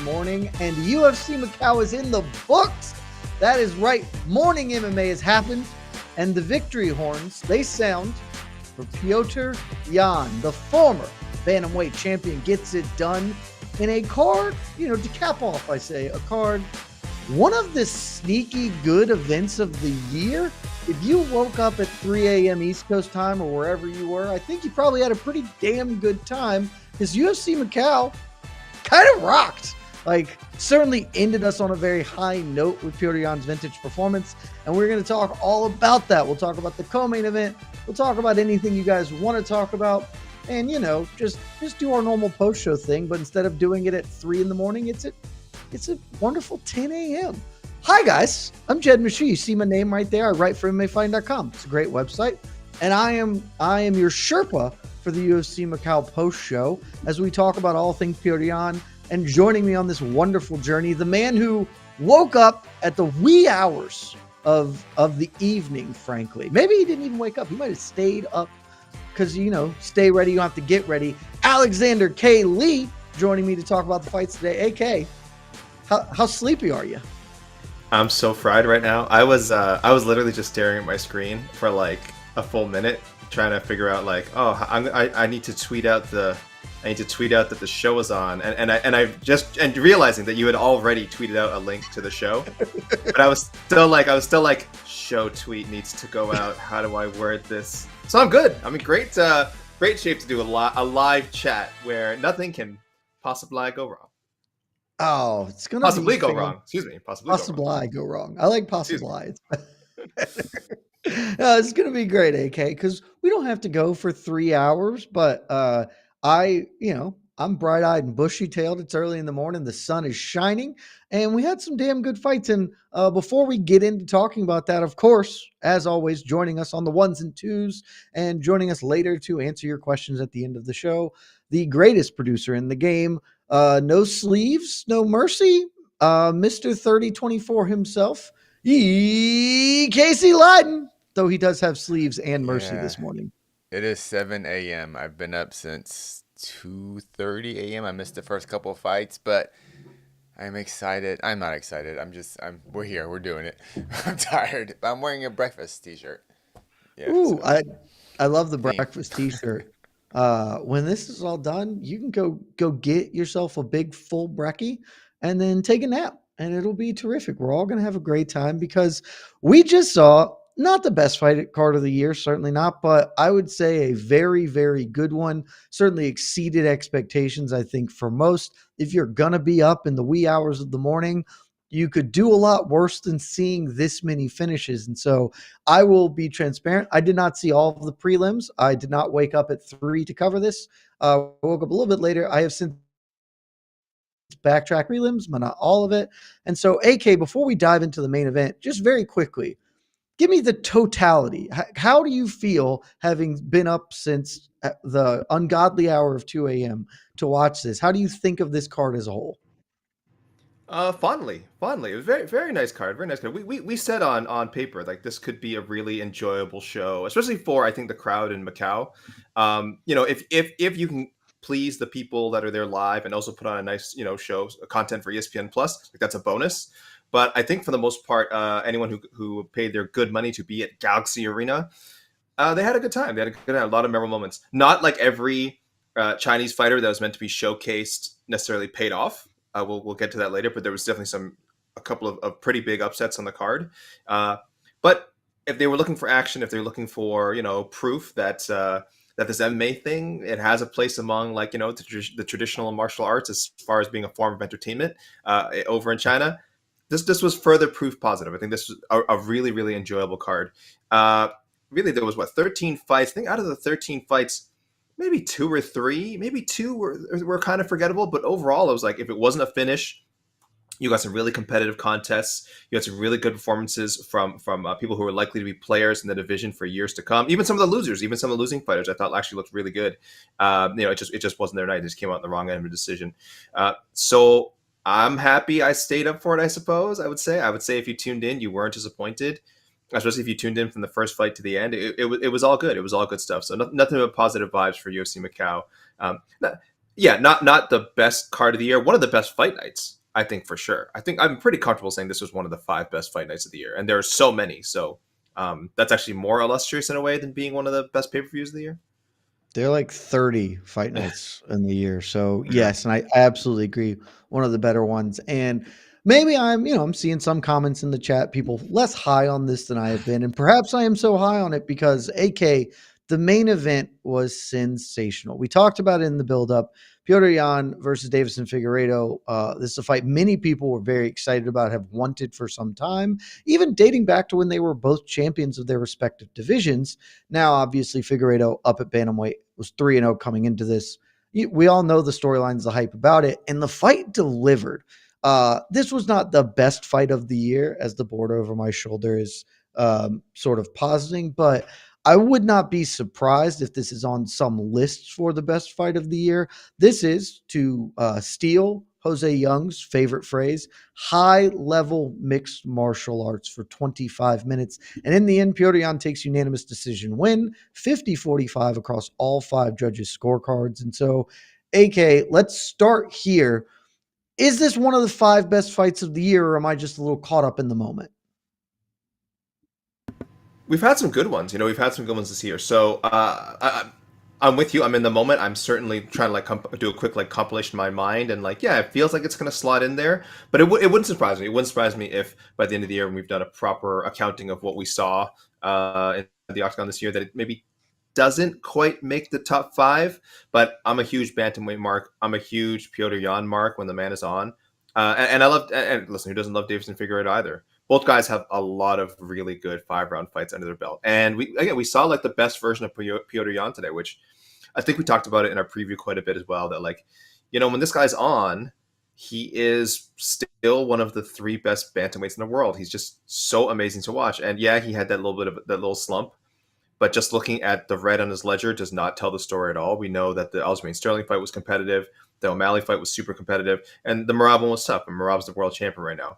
morning, and UFC Macau is in the books. That is right. Morning MMA has happened, and the victory horns, they sound for Petr Yan, the former bantamweight champion, gets it done in a card, to cap off, I say, a card, one of the sneaky good events of the year. If you woke up at 3 a.m. East Coast time or wherever you were, I think you probably had a pretty damn good time because UFC Macau kind of rocked. Certainly ended us on a very high note with Petr Yan's vintage performance, and we're going to talk all about that. We'll talk about the co-main event. We'll talk about anything you guys want to talk about, and just do our normal post-show thing. But instead of doing it at 3 in the morning, it's a wonderful 10 a.m. Hi guys, I'm Jed Meshew. You see my name right there. I write for MMAfighting.com. It's a great website, and I am your Sherpa for the UFC Macau post-show as we talk about all things Petr Yan. And joining me on this wonderful journey, the man who woke up at the wee hours of the evening, frankly. Maybe he didn't even wake up. He might have stayed up because, stay ready, you don't have to get ready. Alexander K. Lee joining me to talk about the fights today. AK, how sleepy are you? I'm so fried right now. I was literally just staring at my screen for like a full minute, trying to figure out I need to tweet out that the show is on, and realizing that you had already tweeted out a link to the show, but I was still like show tweet needs to go out. How do I word this? So I'm good. I'm in great shape to do a live chat where nothing can possibly go wrong. Oh, it's gonna possibly go wrong. Excuse me. Possibly go wrong. I like possibly. It's gonna be great, AK, because we don't have to go for 3 hours, but I'm bright-eyed and bushy-tailed. It's early in the morning. The sun is shining, and we had some damn good fights. And before we get into talking about that, of course, as always, joining us on the ones and twos and joining us later to answer your questions at the end of the show, the greatest producer in the game, no sleeves, no mercy, Mr. 3024 himself, Casey Lyden, though he does have sleeves and mercy this morning. It is 7 a.m. I've been up since 2:30 a.m. I missed the first couple of fights, but I'm excited. I'm not excited. We're here. We're doing it. I'm tired. I'm wearing a breakfast t-shirt. Yeah, ooh, so. I love the breakfast t-shirt. When this is all done, you can go get yourself a big full brekkie and then take a nap, and it'll be terrific. We're all going to have a great time because we just saw not the best fight card of the year, certainly not, but I would say a very, very good one. Certainly exceeded expectations, I think, for most. If you're going to be up in the wee hours of the morning, you could do a lot worse than seeing this many finishes. And so I will be transparent. I did not see all of the prelims. I did not wake up at 3 to cover this. I woke up a little bit later. I have since backtrack prelims, but not all of it. And so, AK, before we dive into the main event, just very quickly, give me the totality. How do you feel having been up since the ungodly hour of 2 a.m. to watch this? How do you think of this card as a whole? Fondly. It was very, very nice card. Very nice card. We said on paper like this could be a really enjoyable show, especially for I think the crowd in Macau. If you can please the people that are there live and also put on a nice show content for ESPN Plus, like that's a bonus. But I think for the most part, anyone who paid their good money to be at Galaxy Arena, they had a good time. They had a lot of memorable moments. Not like every Chinese fighter that was meant to be showcased necessarily paid off. We'll get to that later, but there was definitely a couple of pretty big upsets on the card. But if they were looking for action, if they're looking for proof that this MMA thing, it has a place among the traditional martial arts as far as being a form of entertainment over in China. This was further proof positive. I think this was a really, really enjoyable card. Really, there was 13 fights. I think out of the 13 fights, maybe 2 or 3, maybe 2 were kind of forgettable. But overall, it was like if it wasn't a finish, you got some really competitive contests. You had some really good performances from people who were likely to be players in the division for years to come. Even some of the losers, even some of the losing fighters, I thought actually looked really good. It just wasn't their night. It just came out on the wrong end of a decision. So I'm happy I stayed up for it, I suppose. I would say if you tuned in, you weren't disappointed, especially if you tuned in from the first fight to the end. It was all good. It was all good stuff. So nothing but positive vibes for UFC Macau. yeah, not the best card of the year. One of the best fight nights, I think for sure. I think I'm pretty comfortable saying this was one of the 5 best fight nights of the year, and there are so many. So that's actually more illustrious in a way than being one of the best pay-per-views of the year. There are like 30 fight nights in the year. So Yeah. yes, and I absolutely agree. One of the better ones. And maybe I'm seeing some comments in the chat, people less high on this than I have been. And perhaps I am so high on it because AK, the main event was sensational. We talked about it in the build-up. Petr Yan versus Deiveson Figueiredo. This is a fight many people were very excited about, have wanted for some time, even dating back to when they were both champions of their respective divisions. Now, obviously, Figueiredo up at bantamweight was 3-0 coming into this. We all know the storylines, the hype about it, and the fight delivered. This was not the best fight of the year, as the board over my shoulder is sort of positing, but I would not be surprised if this is on some lists for the best fight of the year. This is, to steal Jose Young's favorite phrase, high level mixed martial arts for 25 minutes. And in the end, Petr Yan takes unanimous decision win, 50-45 across all 5 judges' scorecards. And so, AK, let's start here. Is this one of the 5 best fights of the year, or am I just a little caught up in the moment? We've had some good ones. We've had some good ones this year. So I'm with you. I'm in the moment. I'm certainly trying to do a quick compilation in my mind, and yeah, it feels like it's going to slot in there. But it wouldn't surprise me. It wouldn't surprise me if by the end of the year, when we've done a proper accounting of what we saw in the Octagon this year, that it maybe doesn't quite make the top 5. But I'm a huge bantamweight mark. I'm a huge Petr Yan mark when the man is on. And I love. And listen, who doesn't love Deiveson Figueiredo either? Both guys have a lot of really good 5-round fights under their belt. And we saw the best version of Petr Yan today, which I think we talked about it in our preview quite a bit as well, that when this guy's on, he is still one of the 3 best bantamweights in the world. He's just so amazing to watch. And yeah, he had that little slump, but just looking at the red on his ledger does not tell the story at all. We know that the Aljamain Sterling fight was competitive. The O'Malley fight was super competitive. And the Merab one was tough. And Merab's the world champion right now.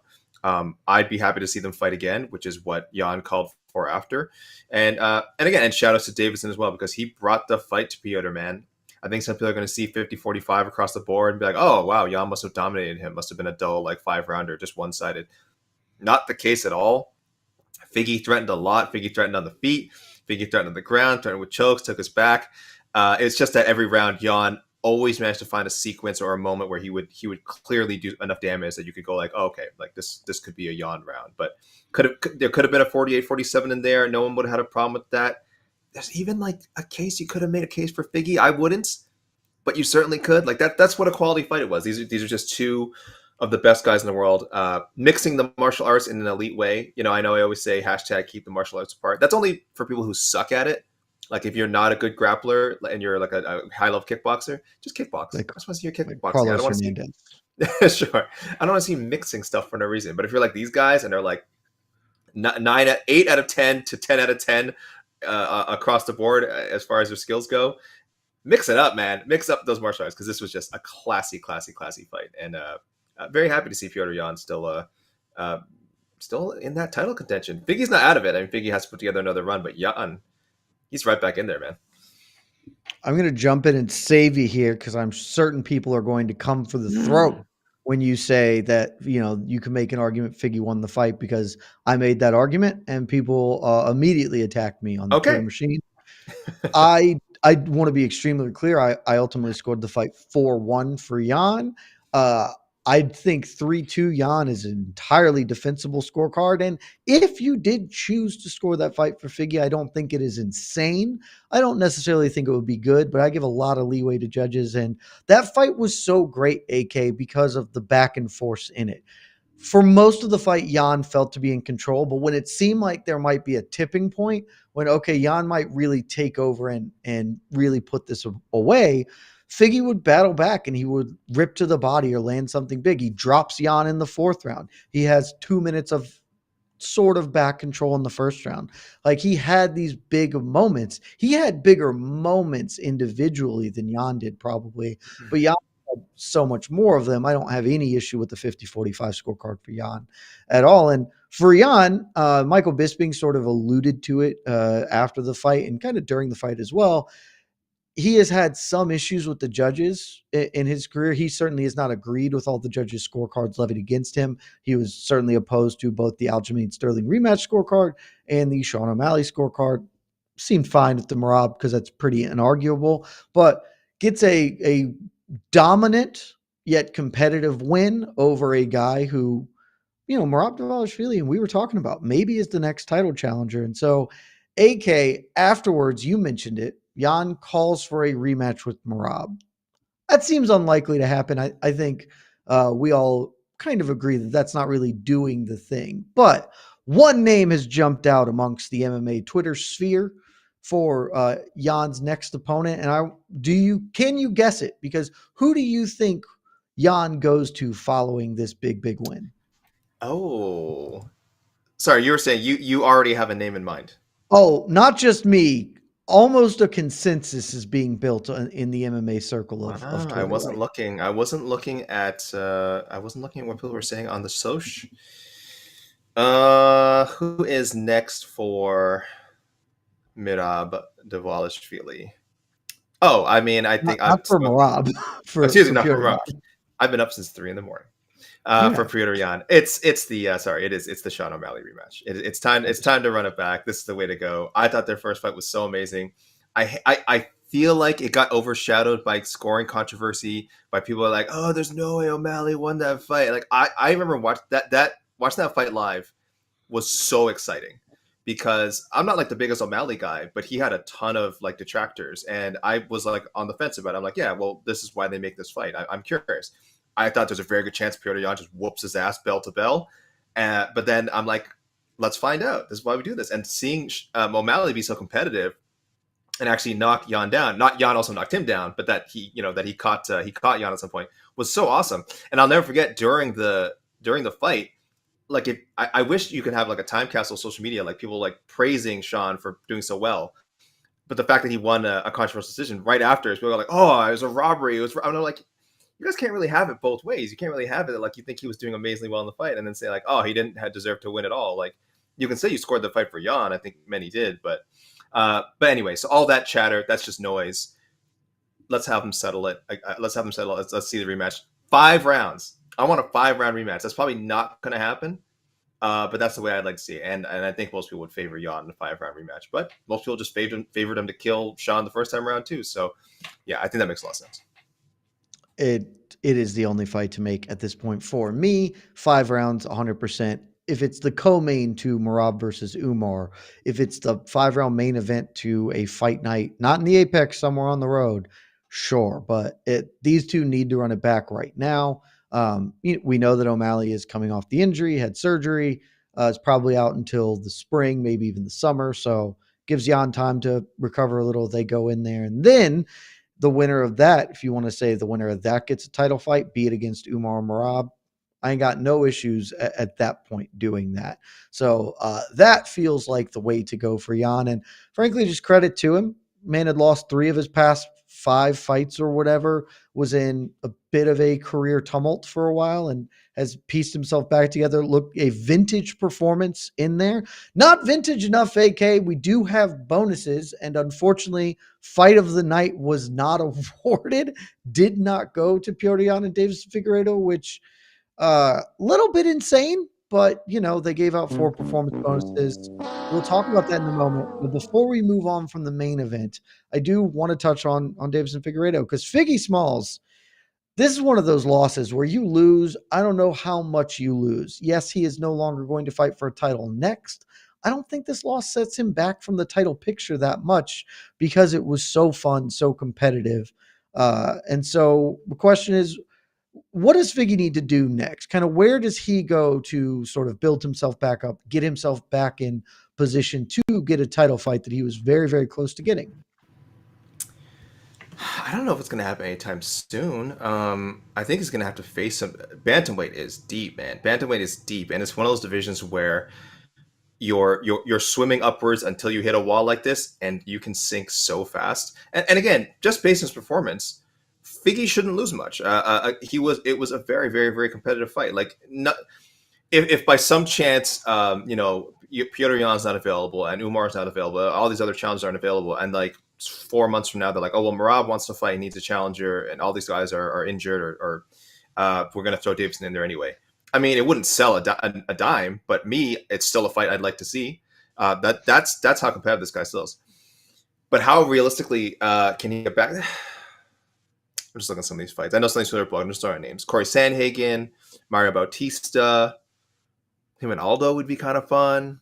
I'd be happy to see them fight again, which is what Jan called for after. And again, shout outs to Deiveson as well, because he brought the fight to Petr, man. I think some people are going to see 50-45 across the board and be like, oh, wow, Jan must have dominated him. Must have been a dull 5-rounder, just one-sided. Not the case at all. Figgy threatened a lot. Figgy threatened on the feet. Figgy threatened on the ground, threatened with chokes, took us back. It's just that every round, Jan always managed to find a sequence or a moment where he would clearly do enough damage that you could go oh, okay, this could be a Jan round. But there could have been a 48-47 in there. No one would have had a problem with that. There's even a case you could have made a case for Figgy. I wouldn't, but you certainly could. That's what a quality fight it was. These are just 2 of the best guys in the world, mixing the martial arts in an elite way. I know I always say hashtag keep the martial arts apart. That's only for people who suck at it. If you're not a good grappler and you're a high-level kickboxer, just kickbox. I just want to see your kickboxing. I don't want to see. Sure. I don't want to see mixing stuff for no reason. But if you're like these guys and they're 8 out of 10 to 10 out of 10 across the board as far as their skills go, mix it up, man. Mix up those martial arts, because this was just a classy fight. And very happy to see Petr Yan still in that title contention. Figgy's not out of it. I mean, Figgy has to put together another run, but Yan, he's right back in there, man. I'm going to jump in and save you here, because I'm certain people are going to come for the throat when you say that, you can make an argument Figgy won the fight, because I made that argument and people immediately attacked me on the Twitter machine. I want to be extremely clear. I ultimately scored the fight 4-1 for Yan. I think 3-2 Yan is an entirely defensible scorecard. And if you did choose to score that fight for Figgy, I don't think it is insane. I don't necessarily think it would be good, but I give a lot of leeway to judges. And that fight was so great, AK, because of the back and forth in it. For most of the fight, Yan felt to be in control, but when it seemed like there might be a tipping point, when, okay, Yan might really take over and really put this away, Figgy would battle back and he would rip to the body or land something big. He drops Yan in the 4th round. He has 2 minutes of sort of back control in the 1st round. He had these big moments. He had bigger moments individually than Yan did probably, but Yan had so much more of them. I don't have any issue with the 50-45 scorecard for Yan at all. And for Yan, Michael Bisping sort of alluded to it after the fight and kind of during the fight as well. he has had some issues with the judges in his career. He certainly has not agreed with all the judges' scorecards levied against him. He was certainly opposed to both the Aljamain Sterling rematch scorecard and the Sean O'Malley scorecard. Seemed fine with the Merab because that's pretty inarguable, but gets a dominant yet competitive win over a guy who, Merab Dvalishvili, and we were talking about, maybe is the next title challenger. And so, AK, afterwards, you mentioned it, Jan calls for a rematch with Merab. That seems unlikely to happen. I think we all kind of agree that that's not really doing the thing. But one name has jumped out amongst the MMA Twitter sphere for Jan's next opponent. And can you guess it? Because who do you think Jan goes to following this big win? Oh, sorry, you were saying you already have a name in mind. Oh, not just me. Almost a consensus is being built in the MMA circle of Twitter. I wasn't looking. I wasn't looking at. I wasn't looking at what people were saying on the Soch. Who is next for Merab Dvalishvili? Oh, I mean, I think not for Merab. Excuse me, not for Merab. I've been up since 3 a.m. For Petr Yan. It's the Sean O'Malley rematch. It's time to run it back. This is the way to go. I thought their first fight was so amazing. I feel like it got overshadowed by scoring controversy, by people like, oh, there's no way O'Malley won that fight. Like I remember watching that fight live was so exciting, because I'm not like the biggest O'Malley guy, but he had a ton of like detractors, and I was like on the fence about it. I'm like, yeah, well, this is why they make this fight. I'm curious. I thought there's a very good chance Petr Yan just whoops his ass bell to bell. But then I'm like, let's find out. This is why we do this. And seeing O'Malley be so competitive and actually knock Yan down, not Yan also knocked him down, but that he caught Yan at some point, was so awesome. And I'll never forget during the fight, like I wish you could have like a time capsule social media, like people like praising Sean for doing so well. But the fact that he won a controversial decision right after, people are like, oh, it was a robbery. I'm like, you guys can't really have it both ways. You can't really have it like you think he was doing amazingly well in the fight and then say like, oh, he didn't deserve to win at all. Like, you can say you scored the fight for Yan. I think many did, but anyway, so all that chatter, that's just noise. Let's have him settle it. Let's have him settle it. Let's see the rematch. 5 rounds. I want a 5-round rematch. That's probably not going to happen, but that's the way I'd like to see it. And I think most people would favor Yan in a 5-round rematch, but most people just favored him to kill Sean the first time around too. So yeah, I think that makes a lot of sense. It is the only fight to make at this point for me. 5 rounds, 100%. If it's the co-main to Merab versus Umar, if it's the 5-round main event to a fight night, not in the Apex, somewhere on the road, sure. But these two need to run it back right now. We know that O'Malley is coming off the injury, had surgery, is probably out until the spring, maybe even the summer. So gives Yan time to recover a little. They go in there, and then the winner of that, if you want to say the winner of that gets a title fight, be it against Umar or Merab, I ain't got no issues at that point doing that. So that feels like the way to go for Yan. And frankly, just credit to him. Man had lost 3 of his past 5 fights or whatever, was in a bit of a career tumult for a while and has pieced himself back together. Look, a vintage performance in there. Not vintage enough, AK. We do have bonuses, and unfortunately, fight of the night was not awarded. Did not go to Petr Yan and Deiveson Figueiredo, which little bit insane, but they gave out 4 performance bonuses. We'll talk about that in a moment. But before we move on from the main event, I do want to touch on Deiveson Figueiredo, because Figgy Smalls, this is one of those losses where you lose. I don't know how much you lose. Yes, he is no longer going to fight for a title next. I don't think this loss sets him back from the title picture that much, because it was so fun, so competitive. And so the question is, what does Figgy need to do next? Kind of where does he go to sort of build himself back up, get himself back in position to get a title fight that he was very, very close to getting? I don't know if it's going to happen anytime soon. I think he's going to have to face some. Bantamweight is deep, man. Bantamweight is deep, and it's one of those divisions where you're swimming upwards until you hit a wall like this, and you can sink so fast. And again, just based on his performance, Figgy shouldn't lose much. It was a very, very, very competitive fight. Like, not if by some chance, Petr Yan's not available and Umar's not available, all these other challengers aren't available, and like 4 months from now, they're like, oh, well, Merab wants to fight, he needs a challenger, and all these guys are injured, or we're going to throw Deiveson in there anyway. I mean, it wouldn't sell a dime, but it's still a fight I'd like to see. That's how competitive this guy still is. But how realistically can he get back? I'm just looking at some of these fights. I know some of these are blogged. I'm just throwing names. Corey Sandhagen, Mario Bautista, him and Aldo would be kind of fun.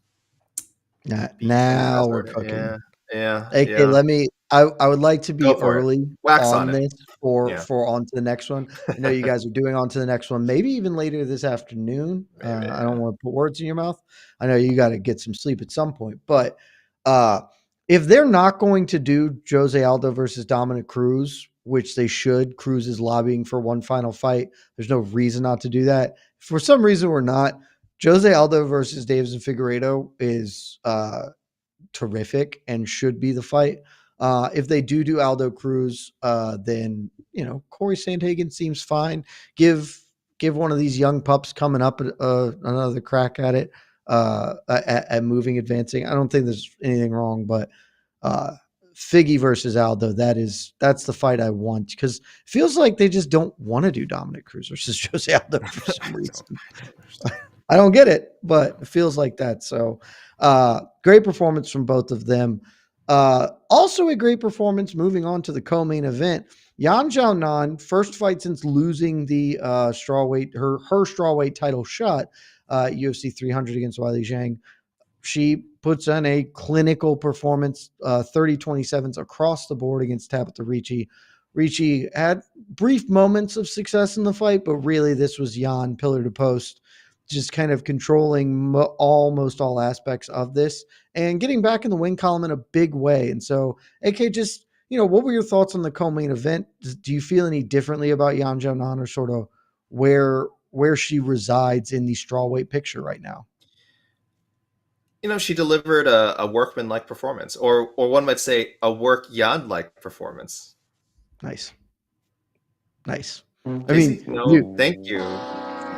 Now we're cooking. Yeah. Let me. I would like to be early on this for on to the next one. I know you guys are doing on to the next one, maybe even later this afternoon. I don't want to put words in your mouth. I know you got to get some sleep at some point, but if they're not going to do Jose Aldo versus Dominic Cruz, which they should, Cruz is lobbying for one final fight. There's no reason not to do that. If for some reason we're not, Jose Aldo versus Deiveson Figueiredo is terrific and should be the fight. If they do Aldo Cruz, then Corey Sandhagen seems fine. Give one of these young pups coming up another crack at it, at moving, advancing. I don't think there's anything wrong, but Figgy versus Aldo, that's the fight I want, because it feels like they just don't want to do Dominic Cruz versus Jose Aldo for some reason. I don't get it, but it feels like that. So great performance from both of them. Also a great performance moving on to the co-main event. Yan Xiaonan, first fight since losing the strawweight, her strawweight title shot, UFC 300 against Weili Zhang. She puts on a clinical performance, 30-27s across the board against Tabitha Ricci. Ricci had brief moments of success in the fight, but really this was Yan pillar to post, just kind of controlling almost all aspects of this and getting back in the win column in a big way. And so, AK, just, what were your thoughts on the co-main event? Do you feel any differently about Yan Xiaonan, or sort of where she resides in the strawweight picture right now? She delivered a workman-like performance, or one might say a work Yan-like performance. Nice. I mean, thank you.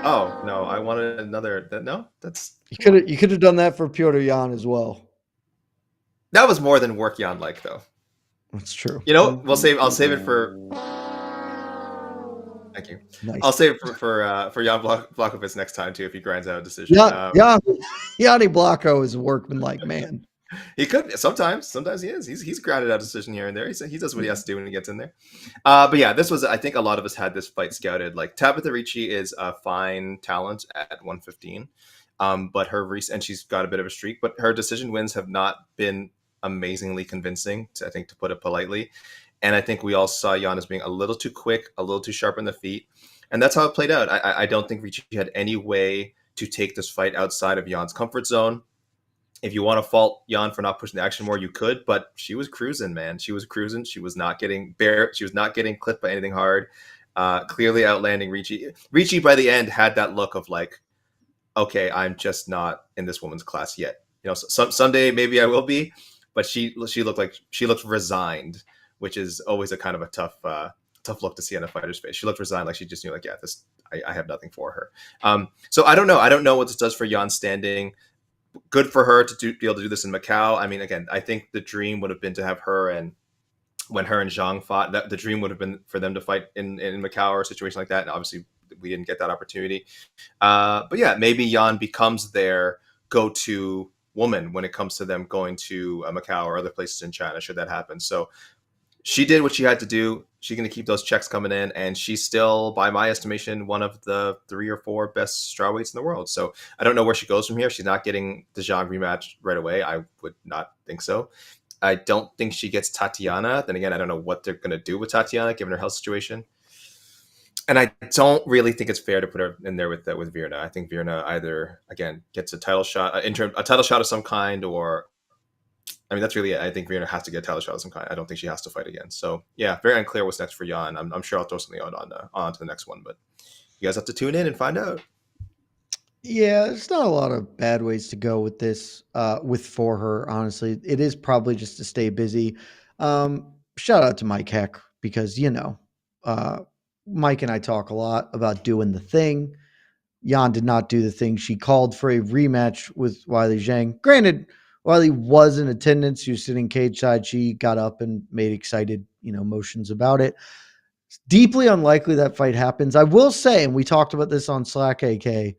Oh no, I wanted another. No, that's you could have done that for Petr Yan as well. That was more than work Yan like, though. That's true. I'll save it for. Thank you. Nice. I'll save it for Jan Blachowicz next time too, if he grinds out a decision. Yanni Blachowicz is a workman-like man. He could sometimes he is. He's grounded out a decision here and there. He does what he has to do when he gets in there. But yeah, this was, I think a lot of us had this fight scouted. Like, Tabitha Ricci is a fine talent at 115, but and she's got a bit of a streak. But her decision wins have not been amazingly convincing, I think, to put it politely. And I think we all saw Yan as being a little too quick, a little too sharp on the feet, and that's how it played out. I don't think Ricci had any way to take this fight outside of Yan's comfort zone. If you want to fault Yan for not pushing the action more, you could, but she was cruising, man. She was cruising. She was not getting clipped by anything hard. Clearly outlanding Ricci. Ricci by the end had that look of like, okay, I'm just not in this woman's class yet. Someday maybe I will be, but she looked resigned, which is always a kind of a tough look to see on a fighter's face. She looked resigned, like she just knew, like, yeah, I have nothing for her. So I don't know. I don't know what this does for Yan's standing. Good for her to be able to do this in Macau. I mean, again, I think the dream would have been to have her, and when her and Zhang fought, that the dream would have been for them to fight in Macau or a situation like that. And obviously we didn't get that opportunity. But yeah, maybe Yan becomes their go-to woman when it comes to them going to Macau or other places in China, should that happen. So she did what she had to do. She's going to keep those checks coming in, and she's still, by my estimation, one of the 3 or 4 best strawweights in the world. So I don't know where she goes from here. She's not getting the Zhang rematch right away. I would not think so. I don't think she gets Tatiana. Then again, I don't know what they're going to do with Tatiana, given her health situation. And I don't really think it's fair to put her in there with Virna. I think Virna either, again, gets a title shot, a title shot of some kind, or, I mean, that's really it. I think Virna has to get a title shot of some kind. I don't think she has to fight again. So yeah, very unclear what's next for Yan. I'm sure I'll throw something out on to the next one, but you guys have to tune in and find out. Yeah, there's not a lot of bad ways to go with this, for her, honestly. It is probably just to stay busy. Shout out to Mike Heck, because, Mike and I talk a lot about doing the thing. Yan did not do the thing. She called for a rematch with Weili Zhang. Granted, Wiley was in attendance. She was sitting cage side. She got up and made excited, motions about it. It's deeply unlikely that fight happens. I will say, and we talked about this on Slack, AK,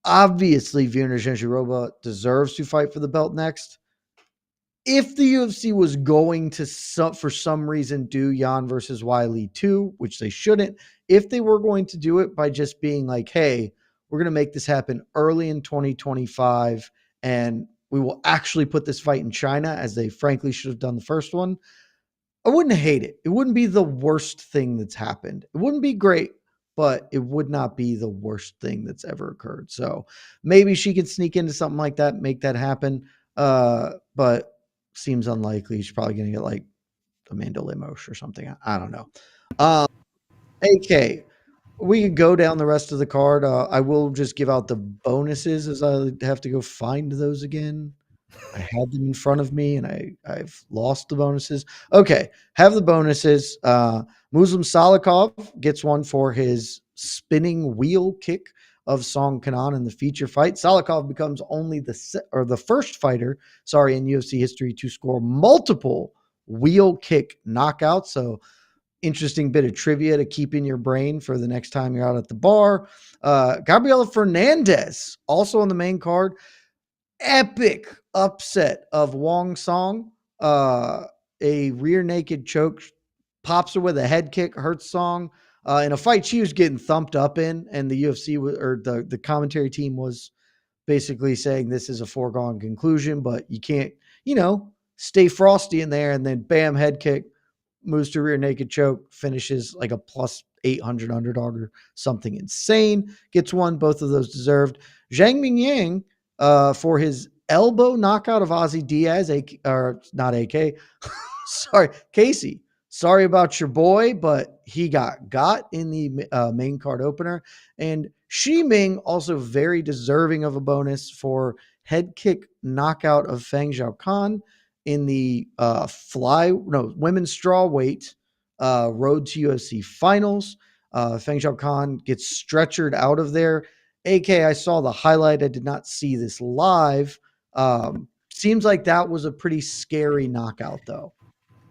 obviously Virna Jandiroba deserves to fight for the belt next. If the UFC was going to, for some reason, do Jan versus Wiley 2, which they shouldn't, if they were going to do it by just being like, hey, we're going to make this happen early in 2025, and we will actually put this fight in China, as they frankly should have done the first one, I wouldn't hate it. It wouldn't be the worst thing that's happened. It wouldn't be great, but it would not be the worst thing that's ever occurred. So maybe she could sneak into something like that, make that happen. But seems unlikely. She's probably going to get like Amanda Lemos or something. I don't know. AK, we can go down the rest of the card. I will just give out the bonuses as I have to go find those again. I had them in front of me and I've lost the bonuses. Okay, have the bonuses. Muslim Salikov gets one for his spinning wheel kick of Song Kanan in the feature fight. Salikov becomes only the first fighter, in UFC history to score multiple wheel kick knockouts. So interesting bit of trivia to keep in your brain for the next time you're out at the bar. Gabriela Fernandez, also on the main card. Epic upset of Wong Song. A rear naked choke, pops her with a head kick, hurts Song. In a fight she was getting thumped up in, and the UFC or the commentary team was basically saying this is a foregone conclusion, but you can't, stay frosty in there, and then bam, head kick, moves to rear naked choke, finishes like a plus 800 underdog or something insane. Gets one, both of those deserved. Zhang Mingyang, for his elbow knockout of Ozzy Diaz, or not AK, sorry, Casey. Sorry about your boy, but he got in the main card opener. And Shi Ming also very deserving of a bonus for head kick knockout of Fang Zhaokan in the women's straw weight road to UFC finals. Fang Zhaokan gets stretchered out of there. AK, I saw the highlight. I did not see this live. Seems like that was a pretty scary knockout, though.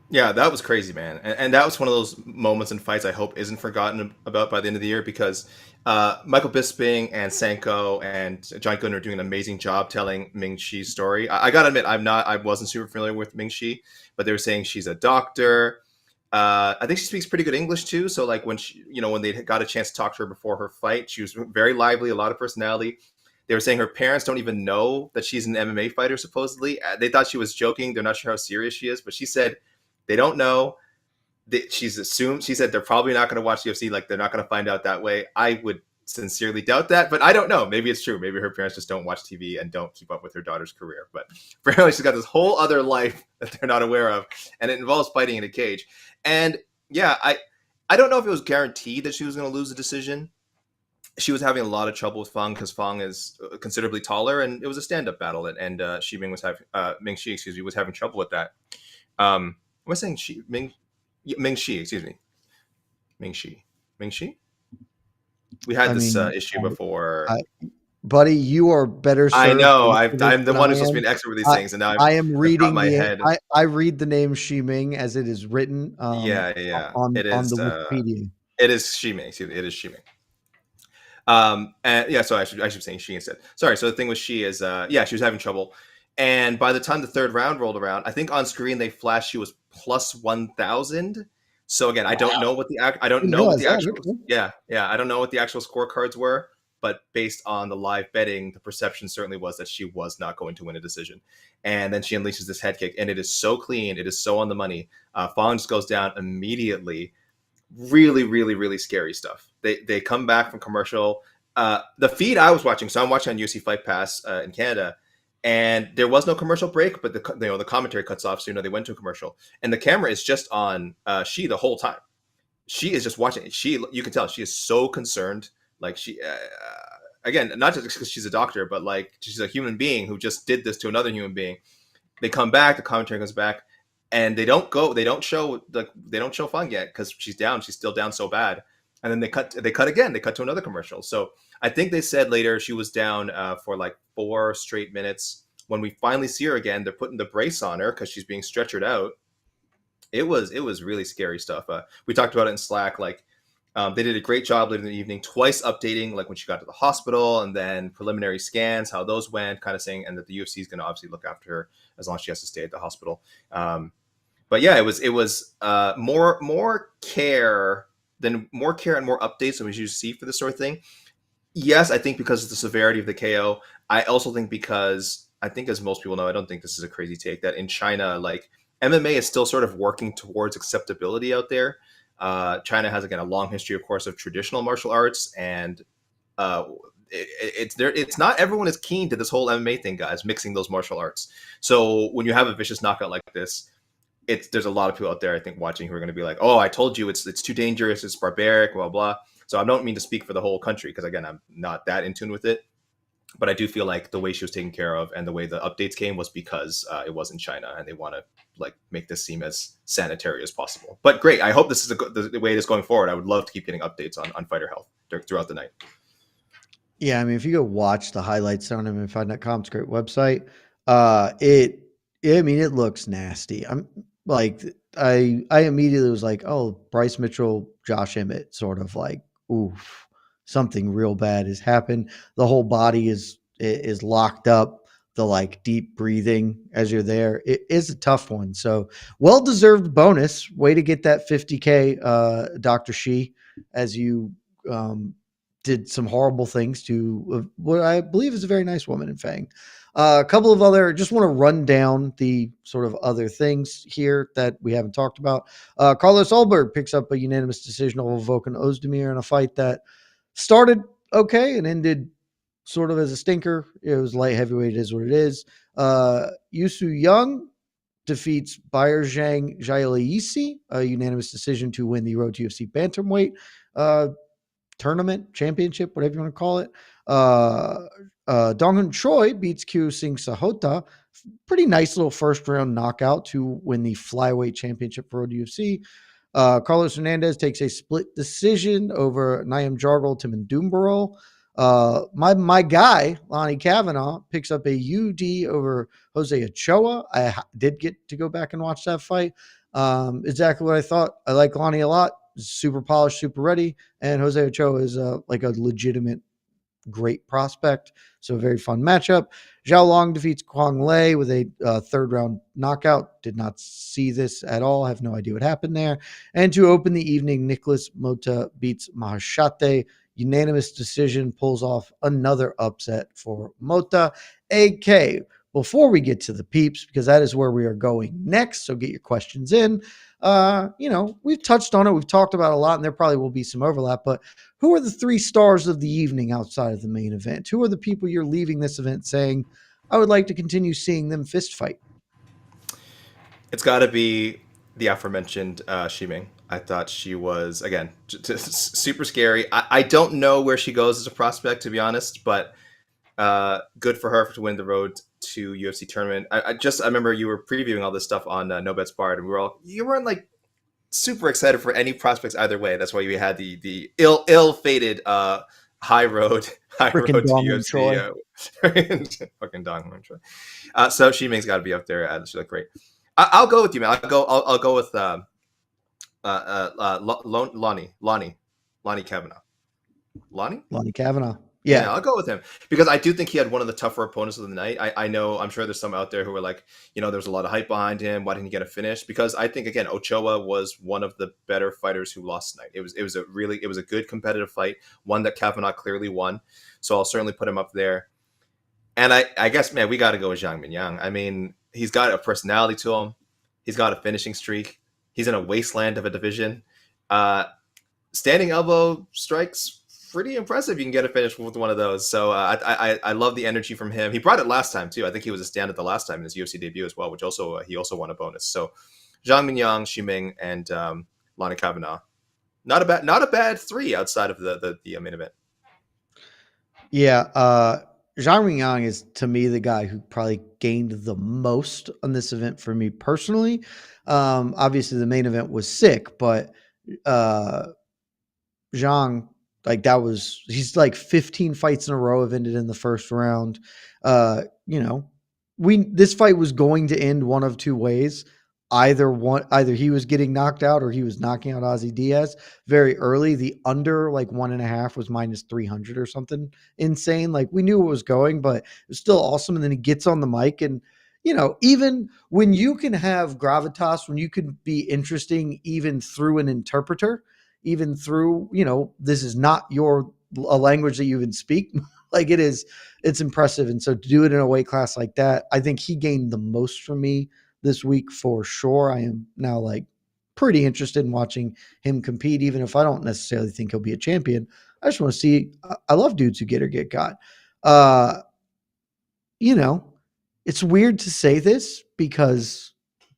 Yeah, that was crazy, man. And that was one of those moments in fights I hope isn't forgotten about by the end of the year, because Michael Bisping and Sanko and John Gooden are doing an amazing job telling Ming Shi's story. I got to admit, I wasn't super familiar with Ming Shi, but they were saying she's a doctor. I think she speaks pretty good English too. So like when when they got a chance to talk to her before her fight, she was very lively, a lot of personality. They were saying her parents don't even know that she's an MMA fighter, supposedly. They thought she was joking. They're not sure how serious she is, but she said they don't know. She's assumed. She said they're probably not going to watch UFC. Like they're not going to find out that way. I would sincerely doubt that, but I don't know. Maybe it's true. Maybe her parents just don't watch TV and don't keep up with her daughter's career. But apparently she's got this whole other life that they're not aware of, and it involves fighting in a cage. And yeah, I don't know if it was guaranteed that she was going to lose the decision. She was having a lot of trouble with Fang because Fang is considerably taller, and it was a stand-up battle, and Shi Ming was having Ming Shi, was having trouble with that. Am I saying Ming Shi, excuse me. Ming Shi? We had this issue before. Buddy, you are better served. I know. I'm the one who's supposed to be an expert with these things, and now I am reading my head. I read the name Shi Ming as it is written. On the Wikipedia. It is Shi Ming. Excuse me, it is Shi Ming. And yeah, so I should be saying Shi instead. Sorry. So the thing with Shi is, she was having trouble. And by the time the third round rolled around, I think on screen they flashed she was plus 1,000. So again, I don't know what the I don't know what the actual I don't know what the actual scorecards were, but based on the live betting, the perception certainly was that she was not going to win a decision. And then she unleashes this head kick, and it is so clean, it is so on the money. Fong just goes down immediately. Really, really, really scary stuff. They come back from commercial. The feed I was watching, so I'm watching on UFC Fight Pass in Canada. And there was no commercial break, but the commentary cuts off, so they went to a commercial, and the camera is just on Shi the whole time. She is just watching. You can tell she is so concerned. Like she, again, not just because she's a doctor, but like she's a human being who just did this to another human being. They come back, the commentary comes back, and they don't show Fang yet because she's down. She's still down so bad. And then they cut again. They cut to another commercial. So I think they said later she was down for like 4 straight minutes when we finally see her again, they're putting the brace on her because she's being stretchered out. It was really scary stuff. We talked about it in Slack. Like they did a great job later in the evening, twice updating like when she got to the hospital, and then preliminary scans, how those went, kind of saying, and that the UFC is going to obviously look after her as long as she has to stay at the hospital. But yeah, it was more care and more updates than we usually see for this sort of thing. Yes, I think because of the severity of the KO. I also think because I think, as most people know, I don't think this is a crazy take, that in China, like MMA is still sort of working towards acceptability out there. China has, again, a long history, of course, of traditional martial arts, and it's not everyone is keen to this whole MMA thing, guys, mixing those martial arts. So when you have a vicious knockout like this, there's a lot of people out there, I think, watching who are going to be like, oh, I told you it's too dangerous, it's barbaric, blah, blah. So I don't mean to speak for the whole country, because, again, I'm not that in tune with it. But I do feel like the way she was taken care of and the way the updates came was because it was in China, and they want to like make this seem as sanitary as possible. But great. I hope this is the way it is going forward. I would love to keep getting updates on fighter health throughout the night. Yeah, I mean, if you go watch the highlights on MMA.com, it's a great website. It looks nasty. I'm like, I immediately was like, oh, Bryce Mitchell, Josh Emmett, sort of like, oof, something real bad has happened. The whole body is locked up. The like deep breathing as you're there, it is a tough one. So well-deserved bonus. Way to get that 50K, Dr. Shi, as you did some horrible things to what I believe is a very nice woman in Fang. A couple of other, just want to run down the sort of other things here that we haven't talked about. Carlos Ulberg picks up a unanimous decision over Volkan Ozdemir in a fight that started okay and ended sort of as a stinker. It was light heavyweight, it is what it is. Yusu Young defeats Bayerjang Jailiisi, a unanimous decision to win the Road to UFC Bantamweight tournament, championship, whatever you want to call it. Donghoon Choi beats Kyu Sing Sahota. Pretty nice little first round knockout to win the flyweight championship for Road to UFC. Carlos Hernandez takes a split decision over Naim Jargal, Timon Dumbarol. My guy, Lonnie Kavanaugh, picks up a UD over Jose Ochoa. I did get to go back and watch that fight. Exactly what I thought. I like Lonnie a lot. Super polished, super ready. And Jose Ochoa is like a legitimate great prospect. So a very fun matchup. Zhao Long defeats Kwang Lei with a third round knockout. Did not see this at all. Have no idea what happened there. And to open the evening, Nicholas Mota beats Mahashate. Unanimous decision, pulls off another upset for Mota. AK, before we get to the peeps, because that is where we are going next, so get your questions in. We've touched on it. We've talked about it a lot, and there probably will be some overlap, but who are the three stars of the evening outside of the main event? Who are the people you're leaving this event saying, I would like to continue seeing them fist fight? It's got to be the aforementioned Shiming. I thought she was, again, super scary. I don't know where she goes as a prospect, to be honest, but good for her to win the Road to UFC tournament. I remember you were previewing all this stuff on No Bets Barred, and you weren't like super excited for any prospects either way. That's why we had the ill-fated high road to UFC. Fucking Dong Troy. So Shiming's got to be up there. She looked great. I'll go with you, man. I'll go with Lonnie Kavanaugh. Lonnie Kavanaugh. Yeah, I'll go with him because I do think he had one of the tougher opponents of the night. I'm sure there's some out there who are like, there's a lot of hype behind him. Why didn't he get a finish? Because I think, again, Ochoa was one of the better fighters who lost tonight. It was a good competitive fight, one that Kavanaugh clearly won. So I'll certainly put him up there. And I guess, man, we got to go with Zhang Minyang. I mean, he's got a personality to him. He's got a finishing streak. He's in a wasteland of a division. Standing elbow strikes, pretty impressive. You can get a finish with one of those. So I love the energy from him. He brought it last time too. I think he was a stand-up the last time in his UFC debut as well, which also he also won a bonus. So Zhang Minyang, Shiming, and Lonnie Kavanaugh. Not a bad three outside of the main event. Yeah, Zhang Minyang is, to me, the guy who probably gained the most on this event for me personally. Obviously, the main event was sick, but Zhang, he's like 15 fights in a row have ended in the first round. this fight was going to end one of two ways. Either he was getting knocked out or he was knocking out Ozzy Diaz very early. The under like 1.5 was -300 or something insane. Like we knew it was going, but it was still awesome. And then he gets on the mic and, even when you can have gravitas, when you can be interesting, even through an interpreter, even through, this is not a language that you even speak. Like it's impressive. And so to do it in a weight class like that, I think he gained the most from me this week for sure. I am now like pretty interested in watching him compete, even if I don't necessarily think he'll be a champion. I just want to see. I love dudes who get or get got. Uh, you know, it's weird to say this because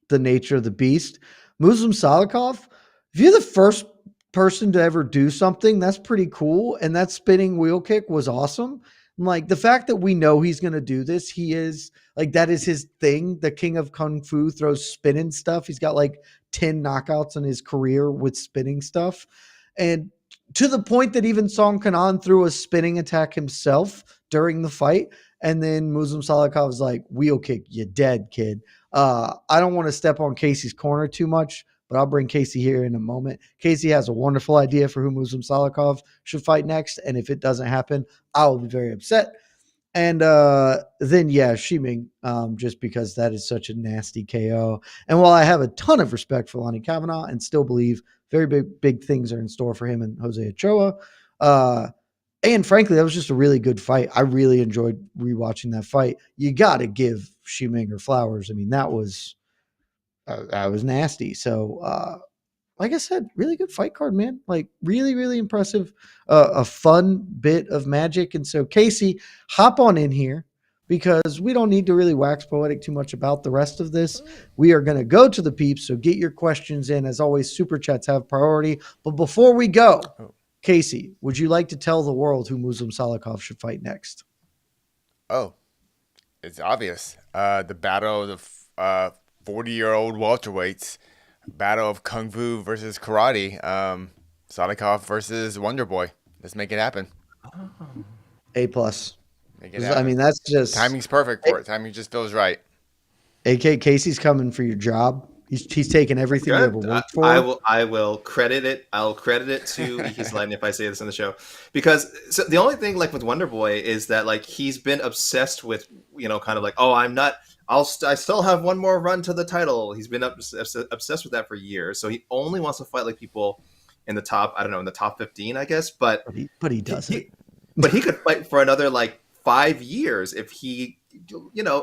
the nature of the beast. Muslim Salikov, if you're the first person to ever do something, that's pretty cool. And that spinning wheel kick was awesome. Like the fact that we know he's going to do this, he is like, that is his thing. The king of Kung Fu throws spinning stuff. He's got like 10 knockouts in his career with spinning stuff. And to the point that even Song Kanan threw a spinning attack himself during the fight. And then Muslim Salikov was like, wheel kick, you dead, kid. I don't want to step on Casey's corner too much, but I'll bring Casey here in a moment. Casey has a wonderful idea for who Muslim Salikov should fight next. And if it doesn't happen, I will be very upset. And then, Shiming, just because that is such a nasty KO. And while I have a ton of respect for Lonnie Kavanaugh and still believe very big things are in store for him and Jose Ochoa, and frankly, that was just a really good fight. I really enjoyed rewatching that fight. You got to give Shiming her flowers. I mean, that was nasty. So, like I said, really good fight card, man. Like really, really impressive. A fun bit of magic. And so, Casey, hop on in here because we don't need to really wax poetic too much about the rest of this. We are going to go to the peeps. So get your questions in. As always, super chats have priority. But before we go, Casey, would you like to tell the world who Muslim Salikov should fight next? Oh, it's obvious. The battle of the 40-year-old welterweights. Battle of Kung Fu versus Karate. Salikov versus Wonder Boy. Let's make it happen. A+. I mean, that's just... Timing's perfect for it. Timing just feels right. AK, Casey's coming for your job. He's taking everything you ever worked for. I will credit it. I'll credit it to He's Lying if I say this on the show, because the only thing like with Wonder Boy is that like he's been obsessed with kind of like, oh, I still have one more run to the title. He's been obsessed with that for years. So he only wants to fight like people in the top, I don't know, in the top 15, I guess. But he doesn't. But he could fight for another like 5 years if he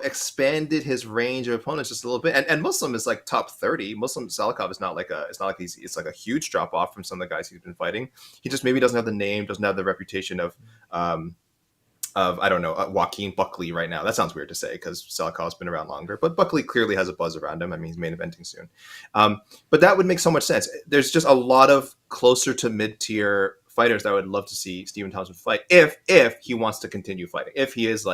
expanded his range of opponents just a little bit. And Muslim is like top 30. Muslim Salikov is not like it's like a huge drop off from some of the guys he's been fighting. He just maybe doesn't have the name, doesn't have the reputation of I don't know, Joaquin Buckley right now. That sounds weird to say because Salikov's been around longer, but Buckley clearly has a buzz around him. I mean, he's main eventing soon. But that would make so much sense. There's just a lot of closer to mid-tier fighters that I would love to see Stephen Thompson fight if he wants to continue fighting. If he is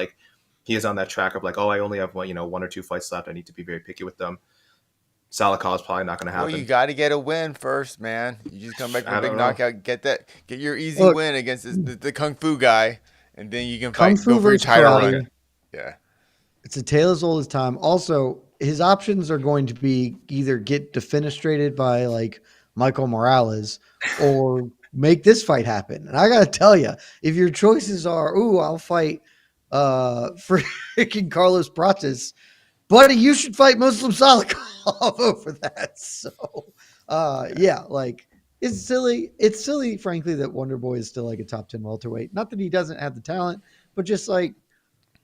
on that track of like, oh, I only have one or two fights left. I need to be very picky with them. Salikov is probably not going to happen. Well, you got to get a win first, man. You just come back with a big knockout, get your easy win against the Kung Fu guy. And then you can fight. Kung Fu versus karate. Yeah. It's a tale as old as time. Also, his options are going to be either get defenestrated by like Michael Morales or make this fight happen. And I got to tell you, if your choices are, I'll fight freaking Carlos Prates, buddy, you should fight Muslim Salikov over that. So, it's silly. It's silly, frankly, that Wonder Boy is still like a top 10 welterweight. Not that he doesn't have the talent, but just like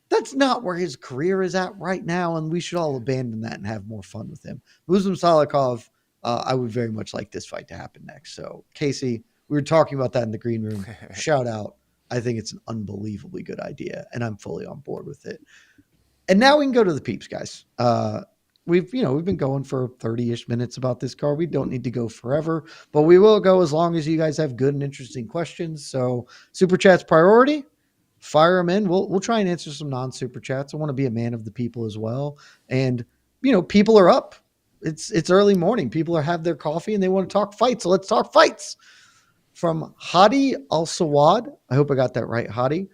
that's not where his career is at right now, and we should all abandon that and have more fun with him. Muslim Salikov, I would very much like this fight to happen next. So, Casey, we were talking about that in the green room. Shout out. I think it's an unbelievably good idea, and I'm fully on board with it. And now we can go to the peeps, guys. We've been going for 30-ish minutes about this card. We don't need to go forever, but we will go as long as you guys have good and interesting questions. So super chats priority, fire them in. We'll try and answer some non-super chats. I want to be a man of the people as well. And people are up. It's early morning. People have their coffee and they want to talk fights. So let's talk fights. From Hadi Al Sawad. I hope I got that right, Hadi.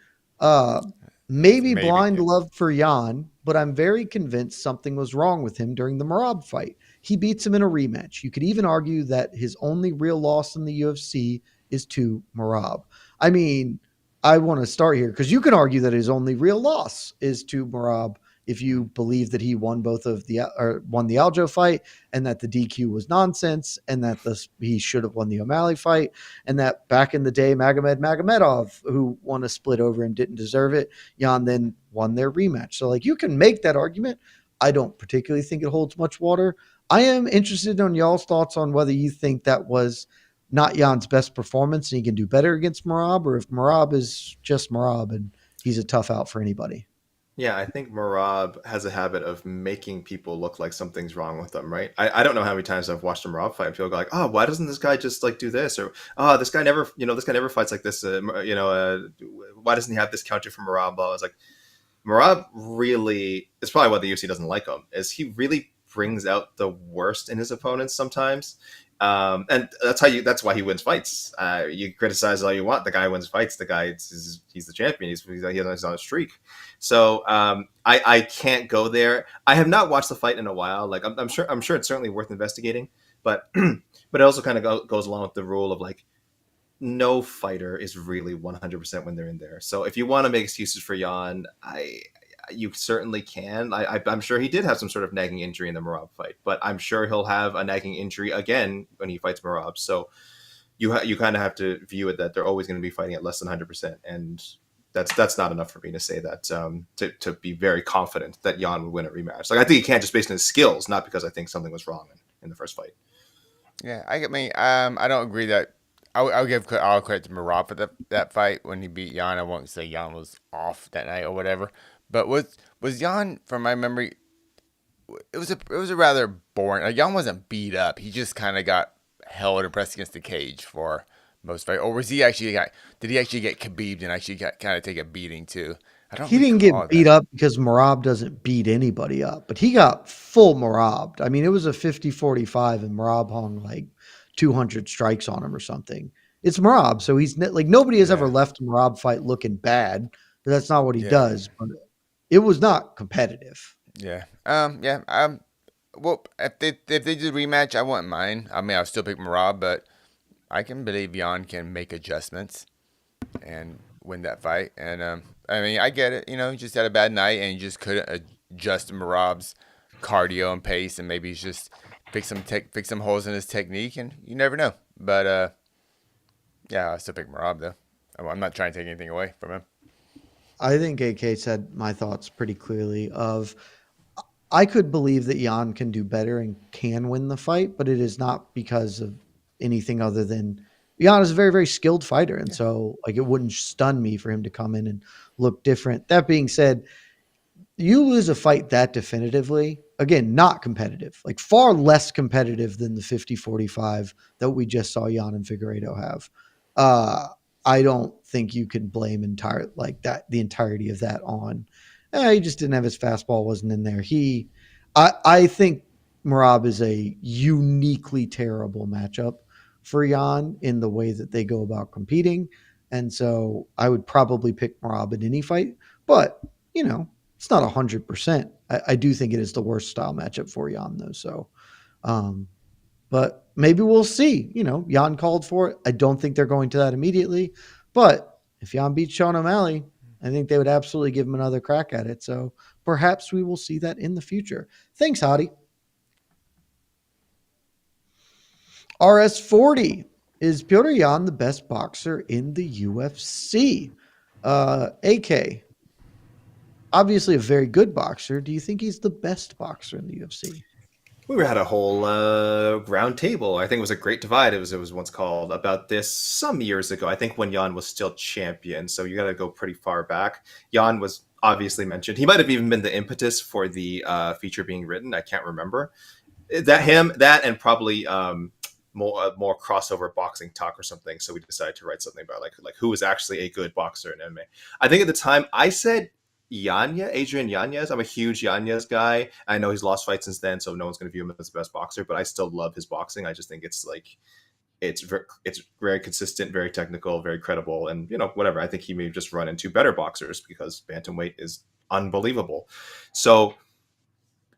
Maybe blind love for Jan, but I'm very convinced something was wrong with him during the Merab fight. He beats him in a rematch. You could even argue that his only real loss in the UFC is to Merab. I mean, I want to start here because you can argue that his only real loss is to Merab if you believe that he won both of the or won the Aljo fight and that the DQ was nonsense and that he should have won the O'Malley fight and that back in the day Magomedov, who won a split over him, didn't deserve it. Jan then won their rematch. So like you can make that argument. I don't particularly think it holds much water. I am interested in y'all's thoughts on whether you think that was not Jan's best performance and he can do better against Merab, or if Merab is just Merab and he's a tough out for anybody. Yeah, I think Marab has a habit of making people look like something's wrong with them, right? I don't know how many times I've watched a Marab fight and people go like, oh, why doesn't this guy just like do this? Or, oh, this guy never fights like this. Why doesn't he have this counter from Marab? I was like, Marab really, it's probably why the UFC doesn't like him, is he really brings out the worst in his opponents sometimes. And that's why he wins fights. You criticize all you want. The guy wins fights. The guy, he's the champion. He's on a streak. So I can't go there. I have not watched the fight in a while. Like I'm sure it's certainly worth investigating, but but it also kind of goes along with the rule of like no fighter is really 100% when they're in there. So if you want to make excuses for Jan, you certainly can. I'm sure he did have some sort of nagging injury in the Merab fight, but I'm sure he'll have a nagging injury again when he fights Merab. So you kind of have to view it that they're always going to be fighting at less than 100%, and that's not enough for me to say that to be very confident that Jan would win a rematch. Like I think he can't just based on his skills, not because I think something was wrong in the first fight. Yeah, I don't agree that. I'll give all credit to Merab for that fight when he beat Jan. I won't say Jan was off that night or whatever. But was Jan, from my memory, it was a rather boring. Like Jan wasn't beat up. He just kind of got held and pressed against the cage for most fight. Or was he actually did he actually get Khabib'd and actually kind of take a beating too? I don't. He didn't get beat up because Merab doesn't beat anybody up, but he got full Merab. I mean, it was a 50-45 and Merab hung like 200 strikes on him or something. It's Merab, so he's like nobody has ever left a Merab fight looking bad, but that's not what he does. But it was not competitive. Yeah. Well, if they do rematch, I wouldn't mind. I mean, I'll still pick Merab, but I can believe Jan can make adjustments and win that fight. And I mean, I get it. You know, he just had a bad night and he just couldn't adjust Merab's cardio and pace, and maybe he's just fix some holes in his technique, and you never know. But yeah, I still pick Merab though. I'm not trying to take anything away from him. I think AK said my thoughts pretty clearly of I could believe that Jan can do better and can win the fight, but it is not because of anything other than Jan is a very, very skilled fighter. And so like it wouldn't stun me for him to come in and look different. That being said, you lose a fight that definitively, again, not competitive, like far less competitive than the 50-45 that we just saw Jan and Figueiredo have. I don't think you can blame the entirety of that on. He just didn't have his fastball, wasn't in there. I think Merab is a uniquely terrible matchup for Jan in the way that they go about competing. And so I would probably pick Merab in any fight, but it's not 100%. I do think it is the worst style matchup for Jan though. So, but maybe we'll see. Jan called for it. I don't think they're going to that immediately. But if Jan beats Sean O'Malley, I think they would absolutely give him another crack at it. So perhaps we will see that in the future. Thanks, Hottie. RS40. Is Petr Yan the best boxer in the UFC? AK. Obviously a very good boxer. Do you think he's the best boxer in the UFC? We had a whole round table. I think it was a great divide. It was once called about this some years ago. I think when Jan was still champion. So you got to go pretty far back. Jan was obviously mentioned. He might have even been the impetus for the feature being written. I can't remember that and probably more crossover boxing talk or something. So we decided to write something about like who was actually a good boxer in MMA. I think at the time I said Adrian Yanez. I'm a huge Yanez guy. I know he's lost fights since then, so no one's going to view him as the best boxer, but I still love his boxing. I just think it's very consistent, very technical, very credible, and whatever. I think he may just run into better boxers because bantamweight is unbelievable. So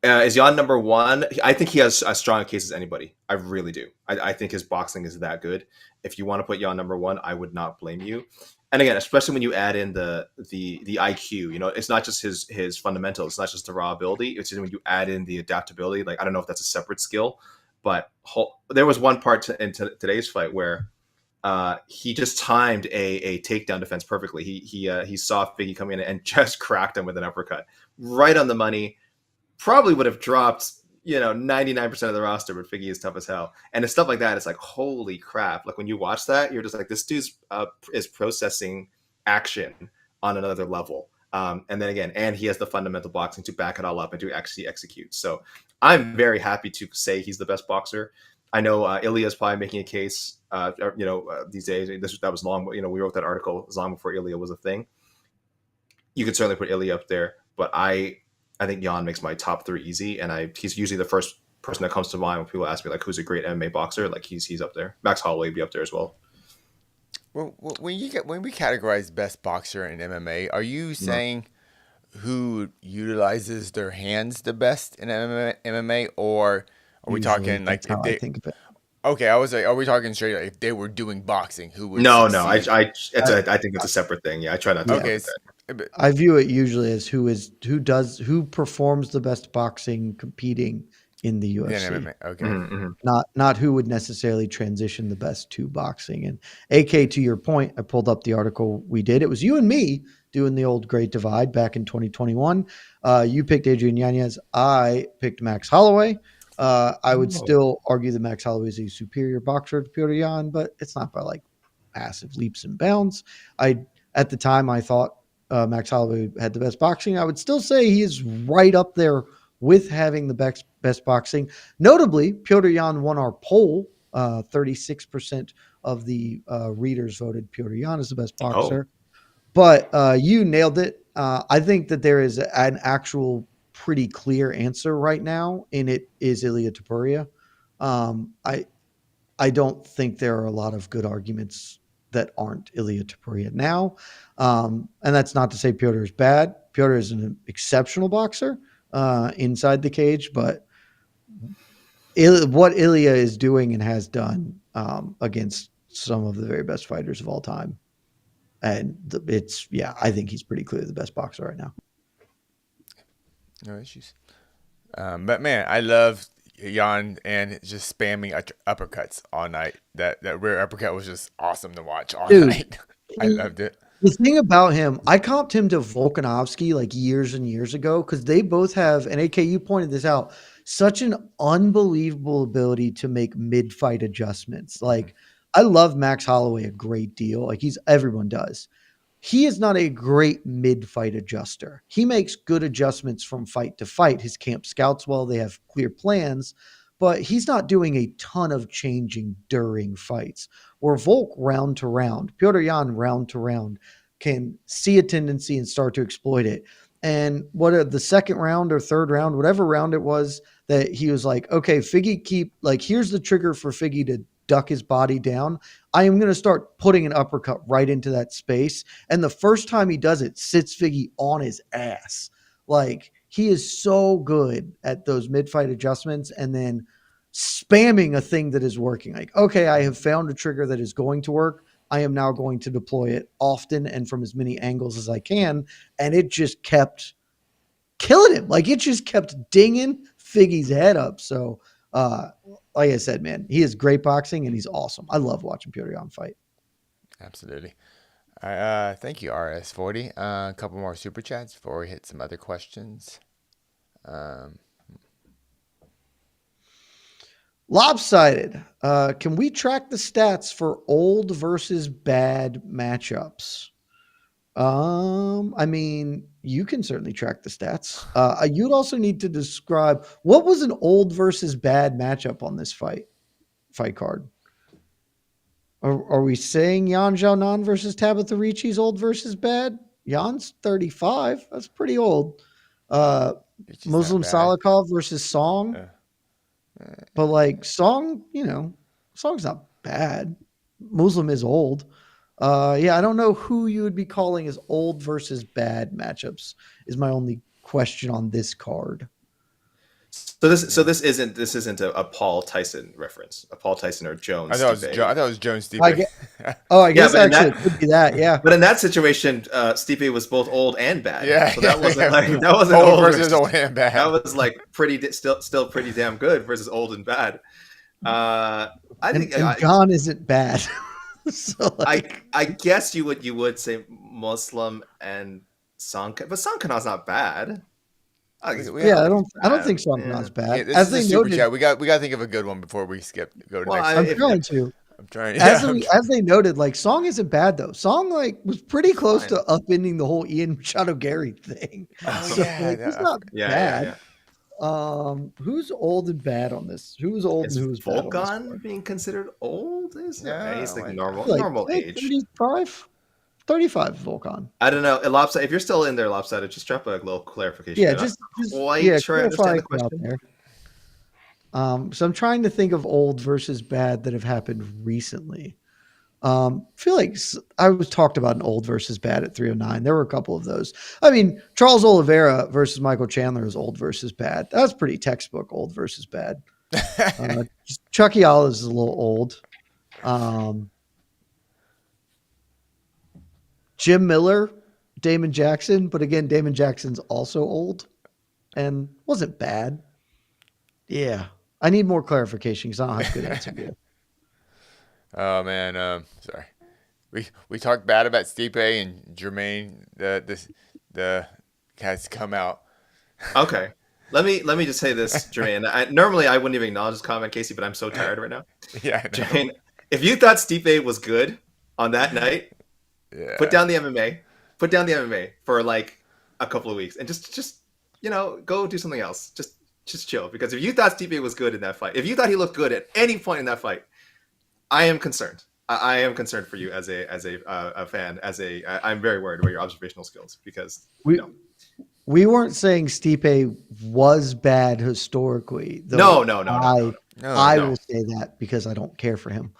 is Jan number one? I think he has as strong a case as anybody. I really do. I think his boxing is that good. If you want to put Jan number one, I would not blame you. And again, especially when you add in the IQ, it's not just his fundamentals. It's not just the raw ability. It's just when you add in the adaptability. Like I don't know if that's a separate skill, but there was one part in today's fight where he just timed a takedown defense perfectly. He saw Figgy coming in and just cracked him with an uppercut right on the money. Probably would have dropped 99% of the roster, but Figgy is tough as hell. And it's stuff like that. It's like, holy crap. Like when you watch that, you're just like, this dude's is processing action on another level. And then again, and he has the fundamental boxing to back it all up and to actually execute. So I'm very happy to say he's the best boxer. I know Ilya is probably making a case, these days. That was long, we wrote that article as long before Ilya was a thing. You could certainly put Ilya up there, but I think Jan makes my top three easy, and he's usually the first person that comes to mind when people ask me like who's a great MMA boxer. Like he's up there. Max Holloway would be up there as well. Well, when we categorize best boxer in MMA, are you saying who utilizes their hands the best in MMA, or are we talking like if they? I think of it. Okay, I was like, are we talking straight? Like if they were doing boxing, who would? No. Succeed? I think it's a separate thing. Yeah, I try not to. Okay. I view it usually as who performs the best boxing competing in the UFC. MMA. Okay. Mm-hmm. Not who would necessarily transition the best to boxing. And AK, to your point, I pulled up the article we did. It was you and me doing the old Great Divide back in 2021. You picked Adrian Yanez. I picked Max Holloway. I would still argue that Max Holloway is a superior boxer to Petr Yan, but it's not by like massive leaps and bounds. At the time, I thought Max Holloway had the best boxing. I would still say he is right up there with having the best boxing. Notably, Petr Yan won our poll. 36% of the readers voted Petr Yan as the best boxer. But you nailed it. I think that there is an actual pretty clear answer right now, and it is Ilia Topuria. I don't think there are a lot of good arguments that aren't Ilia Topuria now. And that's not to say Petr is bad. Petr is an exceptional boxer inside the cage, but what Ilia is doing and has done against some of the very best fighters of all time. And I think he's pretty clearly the best boxer right now. No issues. But man, I love Jan and just spamming uppercuts all night. That rear uppercut was just awesome to watch all night. I loved it. The thing about him, I comped him to Volkanovski like years and years ago because they both have, and AK, you pointed this out, such an unbelievable ability to make mid-fight adjustments. Like, I love Max Holloway a great deal. Like everyone does. He is not a great mid-fight adjuster. He makes good adjustments from fight to fight. His camp scouts well. They have clear plans, but he's not doing a ton of changing during fights. Where Volk round to round, Petr Yan round to round, can see a tendency and start to exploit it. And the second round or third round, whatever round it was, that he was like, okay, Figgy here's the trigger for Figgy to duck his body down. I am going to start putting an uppercut right into that space. And the first time he does it, sits Figgy on his ass. Like, he is so good at those mid-fight adjustments and then spamming a thing that is working. Like, okay, I have found a trigger that is going to work. I am now going to deploy it often and from as many angles as I can. And it just kept killing him. Like, it just kept dinging Figgy's head up. So, like I said, man, he is great boxing and he's awesome. I love watching Petr Yan fight. Absolutely. Thank you, RS40. A couple more super chats before we hit some other questions. Lopsided. Can we track the stats for old versus bad matchups? I mean, you can certainly track the stats. You'd also need to describe what was an old versus bad matchup on this fight card. Are we saying Yan Xiaonan versus Tabitha Ricci's old versus bad? Yan's 35. That's pretty old. Muslim Salikov versus Song. But like Song, Song's not bad. Muslim is old. Yeah, I don't know who you would be calling as old versus bad matchups. Is my only question on this card. So this isn't a Paul Tyson reference, a Paul Tyson or I Jones thought it was Stipe. I thought it was Jones I Stipe. get. Oh, I Yeah, guess actually it could be that. Yeah. but in that situation, Stipe was both old and bad. Yeah, So that wasn't like Yeah. that wasn't old old versus old and that bad. was like still pretty damn good versus old and bad. I think And Gone isn't bad. So like, I guess you would say Muslim and Sankan, but Sankan's not bad. I think We I yeah, don't I think don't it's I don't bad. think Yeah. Sankan's Yeah, bad. this As is a they super noted, chat. We got to think of a good one before we go to Well, next. I'm if trying to. I'm trying. Yeah, I'm trying. As they noted, like Song isn't bad though. Song like was pretty close fine. to upending the whole Ian Machado Gary thing. Oh So yeah, like he's not Yeah. bad. Who's old and bad on this? Who's old and Is who's bad on this Volkan card? being considered old? Is there? He's no, like why normal not? Like normal age. 35? 35 Volcon. I don't know. Lopsided, if you're still in there, Lopsided, just drop a little clarification. Yeah, I'm not just quite yeah, sure I clarify understand the it out question. there. So I'm trying to think of old versus bad that have happened recently. I feel like I was talked about an old versus bad at 309. There were a couple of those. I mean, Charles Oliveira versus Michael Chandler is old versus bad. That's pretty textbook old versus bad. Chucky Olives is a little old. Jim Miller, Damon Jackson, but again, Damon Jackson's also old and wasn't bad. Yeah, I need more clarification because I don't have a good answer here. Oh man, sorry. We talked bad about Stipe and Jermaine. The has come out. Okay. Let me just say this, Jermaine. Normally I wouldn't even acknowledge this comment, Casey, but I'm so tired right now. Yeah, I know. Jermaine, if you thought Stipe was good on that night, Yeah. put down the MMA. Put down the MMA for like a couple of weeks and just go do something else. Just chill. Because if you thought Stipe was good in that fight, if you thought he looked good at any point in that fight, I am concerned. I am concerned for you as a fan. I'm very worried about your observational skills because We weren't saying Stipe was bad historically. No. I No. will say that because I don't care for him.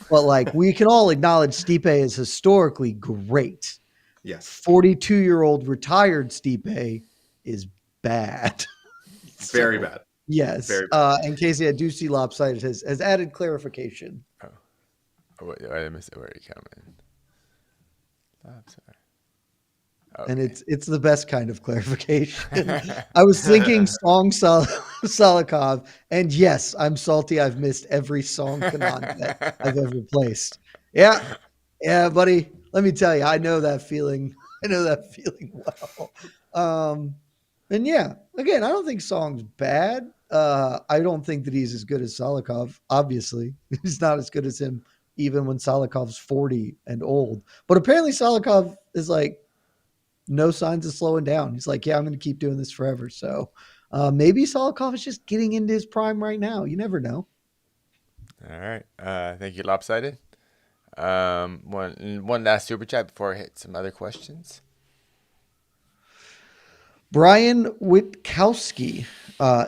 But like we can all acknowledge Stipe is historically great. Yes. 42-year-old retired Stipe is bad. Very So, bad. Yes. Very bad. And Casey, I do see Lopsided has added clarification. Oh, wait, I missed it. Where you coming? I'm sorry. And it's the best kind of clarification. I was thinking Song Salikov, and yes, I'm salty. I've missed every Song Kanan bet I've ever placed. Yeah, buddy. Let me tell you, I know that feeling. I know that feeling well. And yeah, again, I don't think Song's bad. I don't think that he's as good as Salikov. Obviously, he's not as good as him, even when Salikov's 40 and old. But apparently, Salikov is like no signs of slowing down. He's like, yeah, I'm going to keep doing this forever. So maybe Salikov is just getting into his prime right now. You never know. All right. Thank you, Lopsided. One last super chat before I hit some other questions. Brian Witkowski.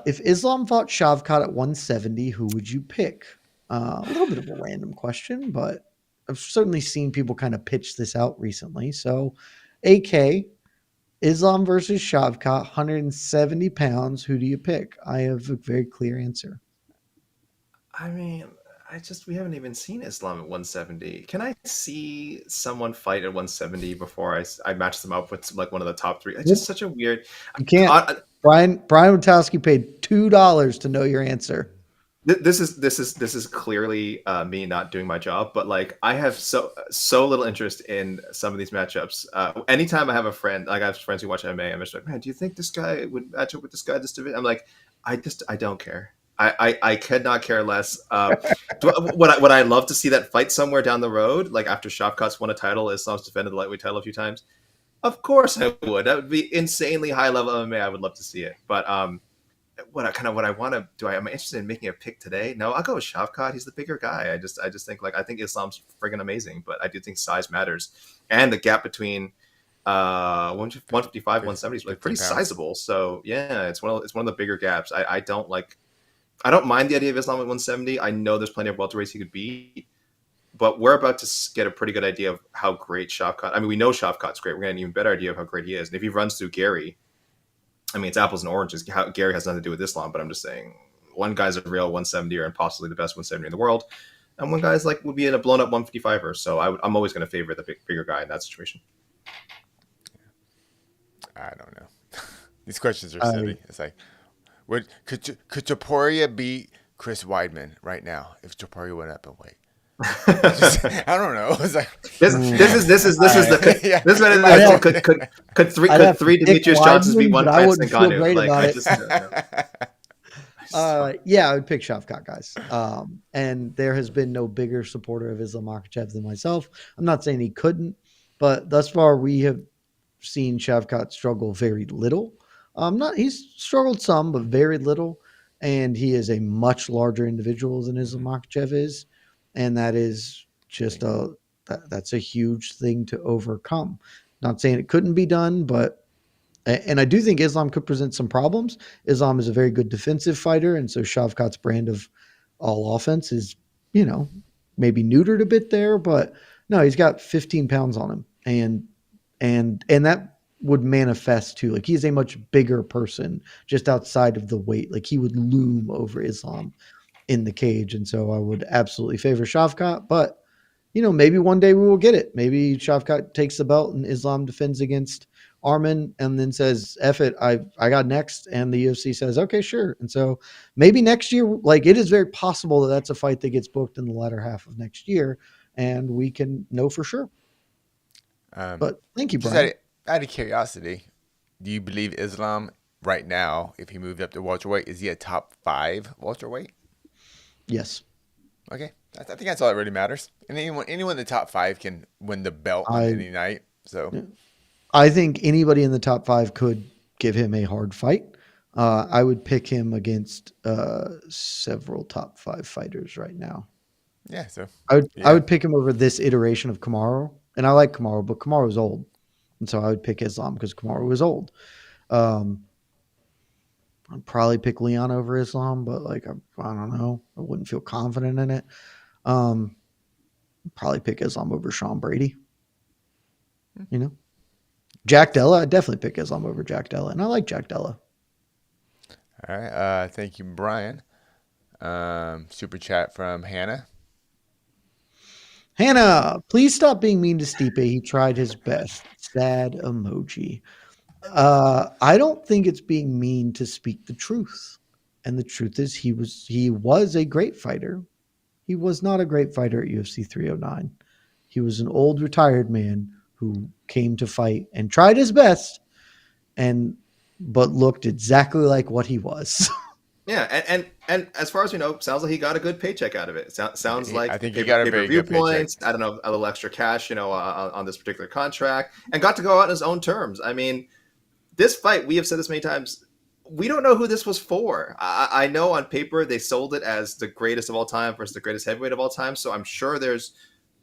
If Islam fought Shavkat at 170, who would you pick? A little bit of a random question, but I've certainly seen people kind of pitch this out recently. So, AK, Islam versus Shavkat, 170 pounds. Who do you pick? I have a very clear answer. I mean, we haven't even seen Islam at 170. Can I see someone fight at 170 before I match them up with like one of the top three? It's just such a weird. You can't. Brian Witkowski paid $2 to know your answer. This is clearly me not doing my job, but like I have so little interest in some of these matchups. Anytime I have a friend, like I have friends who watch MMA, I'm just like, man, do you think this guy would match up with this guy this division? I'm like, I don't care. I could not care less. Would I love to see that fight somewhere down the road, like after Shavkat's won a title, Islam's defended the lightweight title a few times? Of course I would. That would be insanely high level MMA. I would love to see it, but what I want to do. Am I interested in making a pick today? No, I'll go with Shavkat. He's the bigger guy. I just think I think Islam's friggin' amazing, but I do think size matters, and the gap between 155, 170 is like pretty sizable. So yeah, it's one of the bigger gaps. I don't mind the idea of Islam at 170. I know there's plenty of welterweights he could beat, but we're about to get a pretty good idea of how great Shavkat. I mean, we know Shavkat's great. We're getting an even better idea of how great he is. And if he runs through Gary, I mean, it's apples and oranges. Gary has nothing to do with Islam, but I'm just saying one guy's a real 170er and possibly the best 170 in the world, and one guy's like would be in a blown up 155er. So I'm always going to favor the bigger guy in that situation. I don't know. These questions are silly. It's like, could Topuria beat Chris Weidman right now if Topuria went up in weight? I don't know. It's like this is could three Demetrius Johnsons beat one Francis Ngannou? Yeah, I would pick Shavkat, guys. And there has been no bigger supporter of Islam Makhachev than myself. I'm not saying he couldn't, but thus far we have seen Shavkat struggle very little. He's struggled some, but very little. And he is a much larger individual than Islam Makhachev is. And that is just that's a huge thing to overcome. Not saying it couldn't be done, but and I do think Islam could present some problems. Islam is a very good defensive fighter, and so Shavkat's brand of all offense is, maybe neutered a bit there, but no, he's got 15 pounds on him, and that would manifest too. Like, he's a much bigger person just outside of the weight. Like, he would loom over Islam in the cage, and so I would absolutely favor Shavkat, but maybe one day we will get it. Maybe Shavkat takes the belt and Islam defends against Arman and then says, F it, I got next. And the UFC says, okay, sure. And so maybe next year, like, it is very possible that that's a fight that gets booked in the latter half of next year, and we can know for sure. But thank you, Brian. Just out of curiosity, do you believe Islam right now, if he moved up to welterweight, is he a top 5 welterweight? Yes. Okay. I think that's all that really matters. And anyone in the top 5 can win the belt on any night. So I think anybody in the top 5 could give him a hard fight. I would pick him against several top 5 fighters right now. Yeah. So I would pick him over this iteration of Kamaru. And I like Kamaru, but Kamaru's old. And so I would pick Islam because Kamaru was old. I'd probably pick Leon over Islam, but I don't know. I wouldn't feel confident in it. Probably pick Islam over Sean Brady. Jack Della, I'd definitely pick Islam over Jack Della, and I like Jack Della. All right. Thank you, Brian. Super chat from Hannah. Hannah, please stop being mean to Stipe. He tried his best. Sad emoji. I don't think it's being mean to speak the truth. And the truth is he was a great fighter. He was not a great fighter at UFC 309. He was an old retired man who came to fight and tried his best but looked exactly like what he was. Yeah, and as far as we know, sounds like he got a good paycheck out of it. Sounds like I think he got a very good points. paycheck. I don't know, a little extra cash, on this particular contract, and got to go out on his own terms. I mean, this fight, we have said this many times, we don't know who this was for. I know on paper they sold it as the greatest of all time versus the greatest heavyweight of all time. So I'm sure there's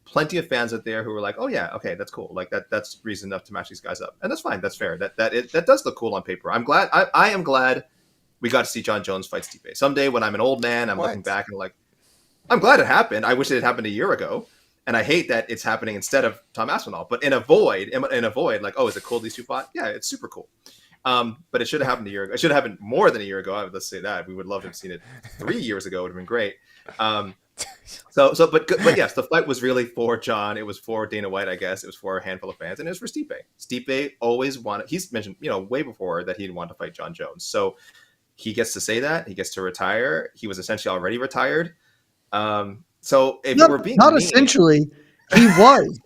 plenty of fans out there who were like, "Oh yeah, okay, that's cool. Like that's reason enough to match these guys up," and that's fine. That's fair. That does look cool on paper. I'm glad. I am glad we got to see John Jones fight Stipe. Someday when I'm an old man, I'm looking back and I'm glad it happened. I wish it had happened a year ago. And I hate that it's happening instead of Tom Aspinall. But in a void, like, oh, is it cool these two fought? Yeah, it's super cool. But it should have happened a year ago. It should have happened more than a year ago. Let's say that. We would love to have seen it 3 years ago. It would have been great. But yes, the fight was really for John. It was for Dana White, I guess. It was for a handful of fans. And it was for Stipe. Stipe always wanted, he's mentioned, way before that he'd want to fight John Jones. So he gets to say that. He gets to retire. He was essentially already retired. So if we're being not mean, essentially, he was.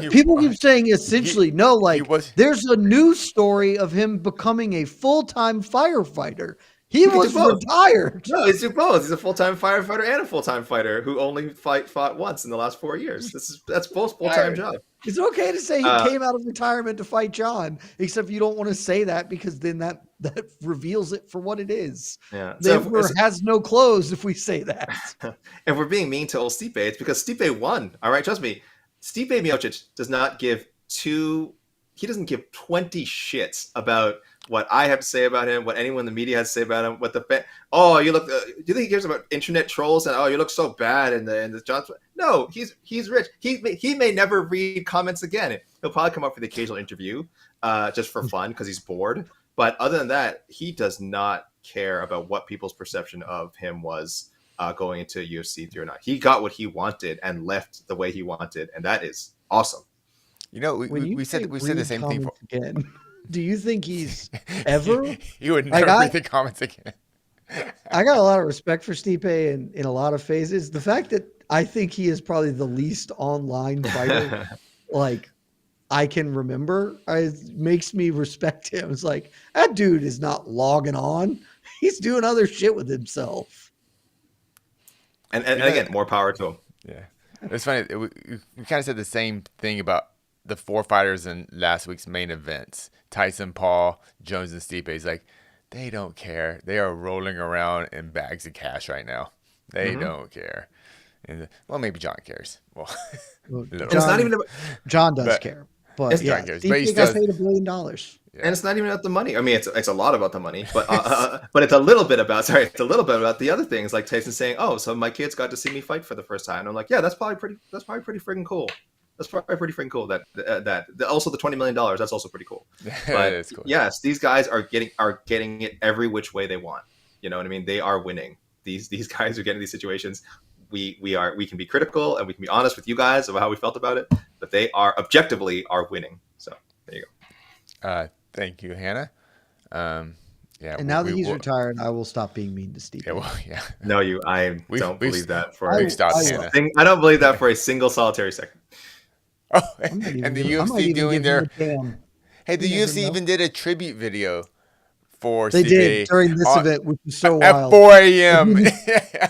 People keep saying essentially. There's a news story of him becoming a full-time firefighter. He was retired. No, he's both. He's a full-time firefighter and a full-time fighter who only fought once in the last 4 years. That's both full-time job. It's okay to say he came out of retirement to fight John, except you don't want to say that because then that reveals it for what it is. Yeah, Denver has no clothes if we say that. If we're being mean to old Stipe, it's because Stipe won. All right, trust me. Stipe Miocic does not give he doesn't give 20 shits about what I have to say about him, what anyone in the media has to say about him, what the oh, you look. Do you think he cares about internet trolls and oh, you look so bad in the John? No, he's rich. He may never read comments again. He'll probably come up for the occasional interview, just for fun because he's bored. But other than that, he does not care about what people's perception of him was going into UFC 3 or not. He got what he wanted and left the way he wanted, and that is awesome. You know, we said the same thing for. Again. Do you think he's ever? He would never read the comments again. I got a lot of respect for Stipe in a lot of phases. The fact that I think he is probably the least online fighter like I can remember makes me respect him. It's like that dude is not logging on. He's doing other shit with himself. And again, more power to him. Yeah. It's funny. We kind of said the same thing about the 4 fighters in last week's main events. Tyson, Paul, Jones, and Stipe. He's like, they don't care. They are rolling around in bags of cash right now. They don't care. And well, maybe John cares. Well, it's not even about, John does care. But yeah, John cares. Stipe got paid $1 billion. Yeah. And it's not even about the money. I mean, it's a lot about the money, but it's a little bit about the other things, like Tyson saying, "Oh, so my kids got to see me fight for the first time." And I'm like, "Yeah, that's probably pretty freaking cool. That's probably pretty freaking cool." That also the $20 million. That's also pretty cool. But is cool. Yes, these guys are getting it every which way they want. You know what I mean? They are winning. These guys are getting these situations. We can be critical and we can be honest with you guys about how we felt about it, but they are objectively winning. So there you go. Thank you, Hannah. Yeah. And now that he's retired, I will stop being mean to Steve. Yeah, well, yeah. No, I don't believe that for Hannah. I don't believe that for a single solitary second. Oh, and the UFC doing their hey, the UFC even did a tribute video for they Stipe did during this event, which was so at wild. 4 a.m.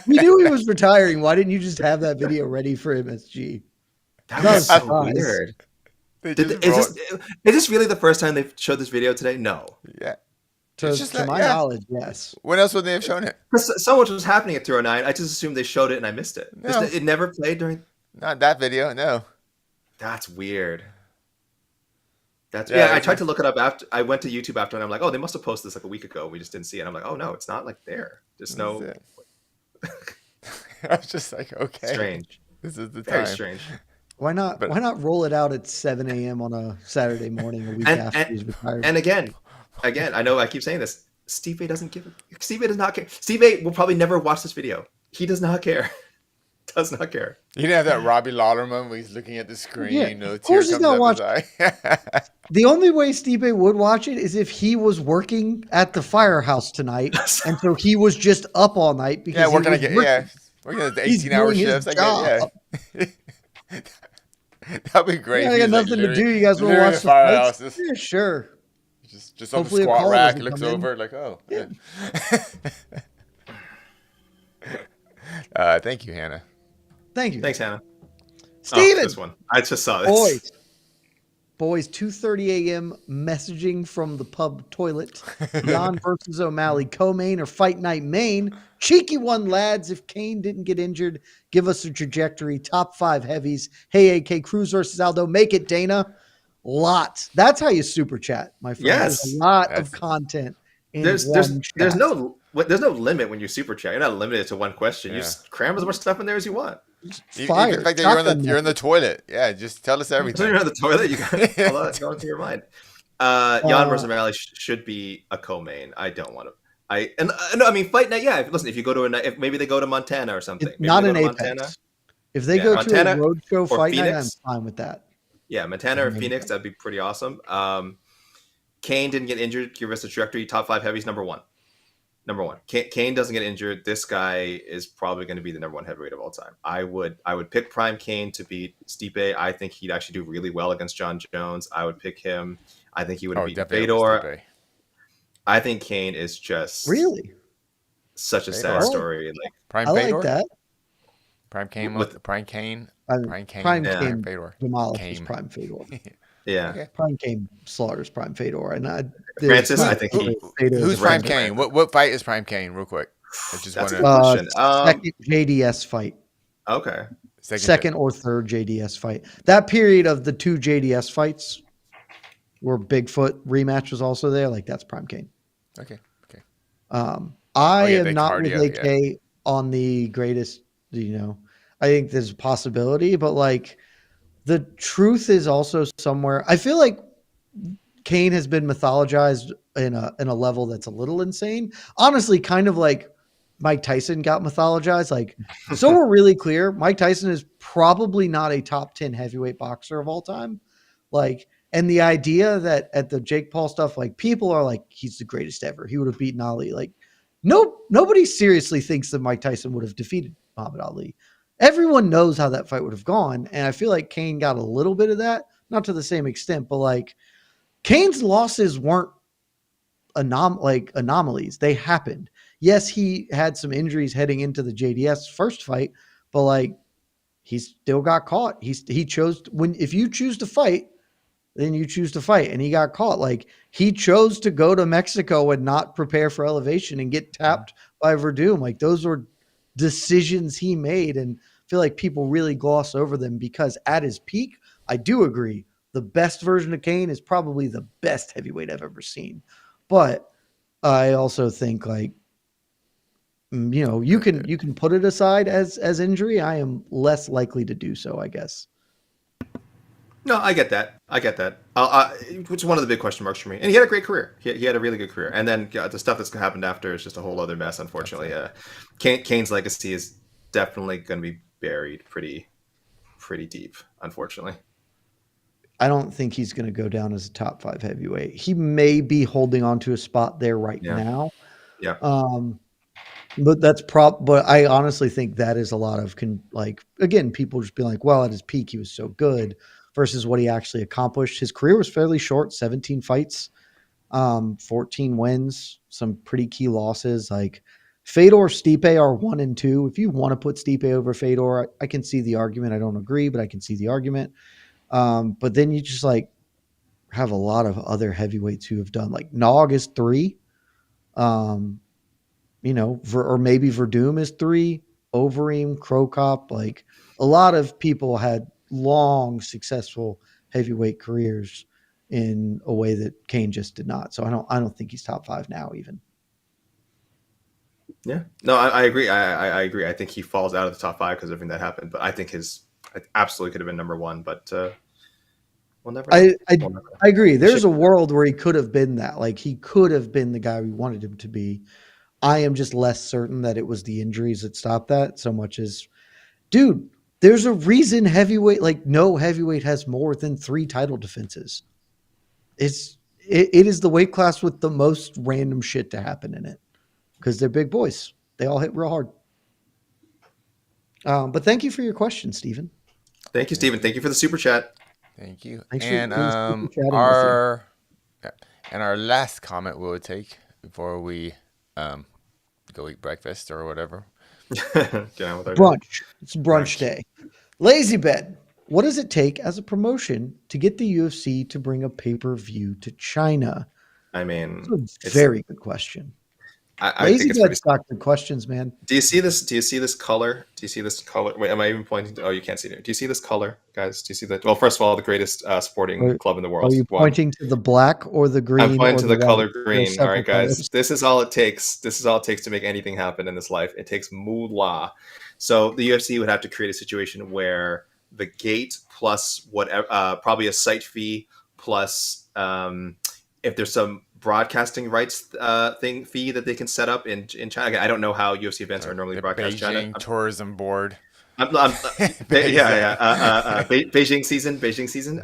We knew he was retiring. Why didn't you just have that video ready for MSG? That was so weird. Is this really the first time they've showed this video today? No. Yeah. To my knowledge, yes. When else would they have shown it? So much was happening at 209. I just assumed they showed it and I missed it. No. It never played during. Not that video. No. That's weird. I tried to look it up after I went to YouTube after, and I'm like, oh, they must have posted this like a week ago. We just didn't see it. I'm like, oh no, it's not like there. Just no. I was just like, okay, strange. This is the Very time. strange. Why not roll it out at 7 a.m. on a Saturday morning, a week after he's retired? And again, I know I keep saying this. Stipe doesn't give a. Stipe does not care. Stipe will probably never watch this video. He does not care. Does not care. You didn't have that Robbie Lawler moment where he's looking at the screen. Yeah, of course he's not watching. The only way Stipe would watch it is if he was working at the firehouse tonight, and so he was just up all night because working at the 18-hour shifts. That'd be great. I got nothing to do. You guys want to watch the firehouse? Yeah, sure. Just on the squat rack, looks over like, oh. Yeah. Thank you, Hannah. Thank you. Thanks, Hannah. Steven! This one. I just saw this. Boys, 2:30 a.m. messaging from the pub toilet. Jan versus O'Malley, co-main or fight night main. Cheeky one, lads. If Kane didn't get injured, give us a trajectory. Top 5 heavies. Hey, AK Cruz versus Aldo. Make it, Dana. Lot. That's how you super chat, my friend. Yes. There's a lot of content in there's no limit when you super chat. You're not limited to one question. Yeah. You just cram as much stuff in there as you want. Fire. In fact, you're in the toilet. Yeah, just tell us everything. You're in the toilet. You got all that going through your mind. Jan versus O'Malley should be a co-main. I don't want to. I mean, fight night. Yeah, listen. If you go to if maybe they go to Montana or something. Maybe not an Apex. Montana. If they go to a roadshow fight night, I'm fine with that. Yeah, Montana or Phoenix, that'd be pretty awesome. Kane didn't get injured. Give us a trajectory. Top 5 heavies, number one. Kane doesn't get injured. This guy is probably going to be the number 1 heavyweight of all time. I would pick Prime Kane to beat Stipe. I think he'd actually do really well against John Jones. I would pick him. I think he would beat Fedor. I think Kane is just really such a sad story. Like Prime I Fedor? like that. Prime Kane with Prime Kane. Prime Kane Fedor. Demolishes Prime Fedor. Yeah. Okay. Prime Kane slaughters Prime Fedor. And Francis, I think who's Prime Kane? What fight is Prime Kane? Real quick. That's a good question. Second JDS fight. Okay. Second or third JDS fight. That period of the 2 JDS fights where Bigfoot rematch was also there, like that's prime Kane. Okay. Okay. I Yeah, am the not with cardio. Yeah. AK on the greatest, I think there's a possibility, but like the truth is also somewhere. I feel like Kane has been mythologized in a level that's a little insane. Honestly, kind of like Mike Tyson got mythologized. Like, so we're really clear, Mike Tyson is probably not a top 10 heavyweight boxer of all time. Like, and the idea that at the Jake Paul stuff, like people are like, he's the greatest ever. He would have beaten Ali. Like, nobody seriously thinks that Mike Tyson would have defeated Muhammad Ali. Everyone knows how that fight would have gone. And I feel like Kane got a little bit of that, not to the same extent, but like Kane's losses weren't anomalies. They happened. Yes, he had some injuries heading into the JDS first fight, but like he still got caught. He chose if you choose to fight, then you choose to fight, and he got caught. Like he chose to go to Mexico and not prepare for elevation and get tapped by Verdum. Like those were decisions he made, and I feel like people really gloss over them because at his peak, I do agree. The best version of Kane is probably the best heavyweight I've ever seen. But I also think like you can put it aside as injury. I am less likely to do so, I guess. No, I get that. Which is one of the big question marks for me. And he had a great career. He had a really good career. And then the stuff that's happened after is just a whole other mess, unfortunately. Kane's legacy is definitely going to be buried pretty deep, unfortunately. I don't think he's going to go down as a top 5 heavyweight. He may be holding on to a spot there right now. Yeah. But but I honestly think that is a lot of again, people just being like, well, at his peak, he was so good versus what he actually accomplished. His career was fairly short, 17 fights, 14 wins, some pretty key losses. Like Fedor, Stipe are 1 and 2. If you want to put Stipe over Fedor, I can see the argument. I don't agree, but I can see the argument. But then you just like have a lot of other heavyweights who have done like Nog is 3. Or maybe Verdum is 3, Overeem, Krokop. Like a lot of people had long, successful heavyweight careers in a way that Kane just did not. So I don't think he's top 5 now even. Yeah, no, I agree. I agree. I think he falls out of the top 5 because of everything that happened. But I think it absolutely could have been number 1. But we'll never know. I agree. There's a world where he could have been that. Like he could have been the guy we wanted him to be. I am just less certain that it was the injuries that stopped that so much as, dude, there's a reason no heavyweight has more than 3 title defenses. It is the weight class with the most random shit to happen in it because they're big boys. They all hit real hard. But thank you for your question, Stephen. Thank you, Stephen. Thank you for the super chat. Thank you. Thanks and for chatting our last comment we'll take before we go eat breakfast or whatever. Brunch. It's brunch day. Lazy Bed. What does it take as a promotion to get the UFC to bring a pay-per-view to China? I mean, it's a very good question. I think it's pretty got good questions, man. Do you see this color? Wait, am I even pointing to? Oh, you can't see it. Do you see this color, guys? Do you see that? Well, first of all, the greatest sporting club in the world. Are you pointing to the black or the green? I'm pointing to the color green. All right, guys. Colors. This is all it takes. This is all it takes to make anything happen in this life. It takes moolah. So the UFC would have to create a situation where the gate plus whatever, probably a site fee plus if there's some broadcasting rights fee that they can set up in China. Again, I don't know how UFC events are normally broadcast in China. Beijing Tourism Board. Beijing season.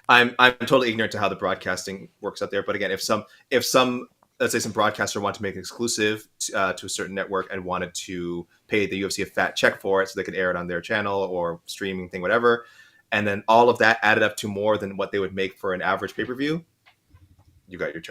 I'm totally ignorant to how the broadcasting works out there. But again, if some let's say some broadcaster wanted to make an exclusive to a certain network and wanted to pay the UFC a fat check for it so they could air it on their channel or streaming thing, whatever, and then all of that added up to more than what they would make for an average pay-per-view, you got your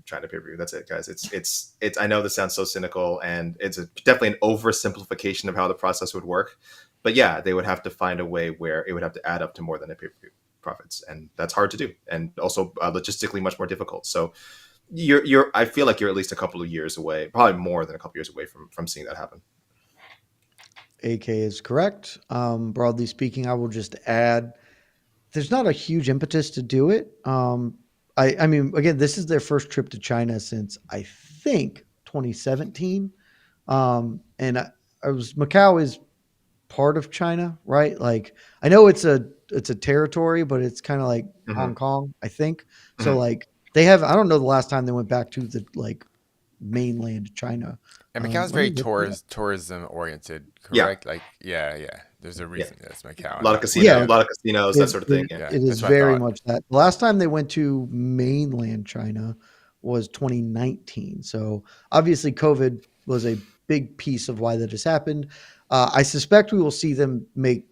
China pay-per-view. That's it, guys. It's I know this sounds so cynical and it's definitely an oversimplification of how the process would work, but yeah, they would have to find a way where it would have to add up to more than a pay-per-view profits, and that's hard to do, and also logistically much more difficult. So I feel like you're at least a couple of years away, probably more than a couple of years away from seeing that happen. AK is correct. Broadly speaking, I will just add there's not a huge impetus to do it. I mean, again, this is their first trip to China since I think 2017. And Macau is part of China, right? Like I know it's a territory, but it's kind of like Hong Kong, I think. So like they have, I don't know the last time they went back to the like mainland China. And Macau's Let me very look it up. tourism oriented, Yeah. correct? Like, yeah. There's a reason that's Macau. A lot of not- casinos, Yeah. a lot of casinos, that sort of thing. It, Yeah. it is that's what I very thought. much that. The last time they went to mainland China was 2019. So obviously, COVID was a big piece of why that has happened. I suspect we will see them make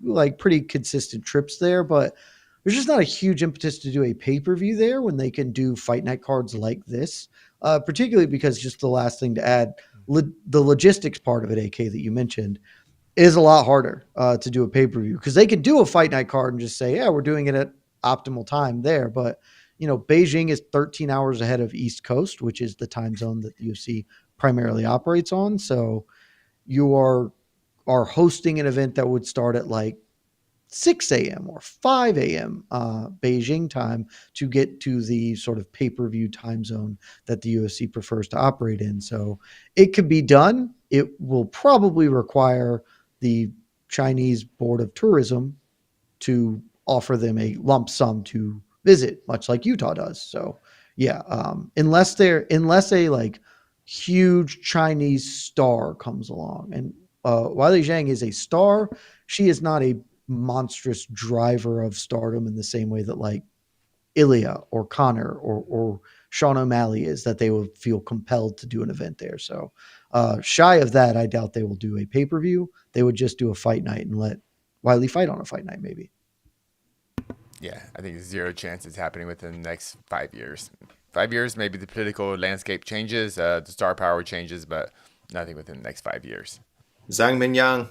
like pretty consistent trips there, but there's just not a huge impetus to do a pay-per-view there when they can do fight night cards like this. Particularly because just the last thing to add, the logistics part of it, AK, that you mentioned, is a lot harder to do a pay-per-view because they can do a fight night card and just say, yeah, we're doing it at optimal time there. But, you know, Beijing is 13 hours ahead of East Coast, which is the time zone that the UFC primarily operates on. So you are hosting an event that would start at like 6 a.m. or 5 a.m. Beijing time to get to the sort of pay-per-view time zone that the UFC prefers to operate in. So it could be done. It will probably require the Chinese Board of Tourism to offer them a lump sum to visit, much like Utah does. So yeah, unless a like huge Chinese star comes along, and Wiley Zhang is a star, she is not a monstrous driver of stardom in the same way that like Ilya or Connor or Sean O'Malley is, that they would feel compelled to do an event there. So shy of that, I doubt they will do a pay-per-view. They would just do a fight night and let Wiley fight on a fight night, maybe. Yeah, I think zero chance it's happening within the next 5 years. 5 years, maybe the political landscape changes, the star power changes, but nothing within the next 5 years. Zhang Mingyang,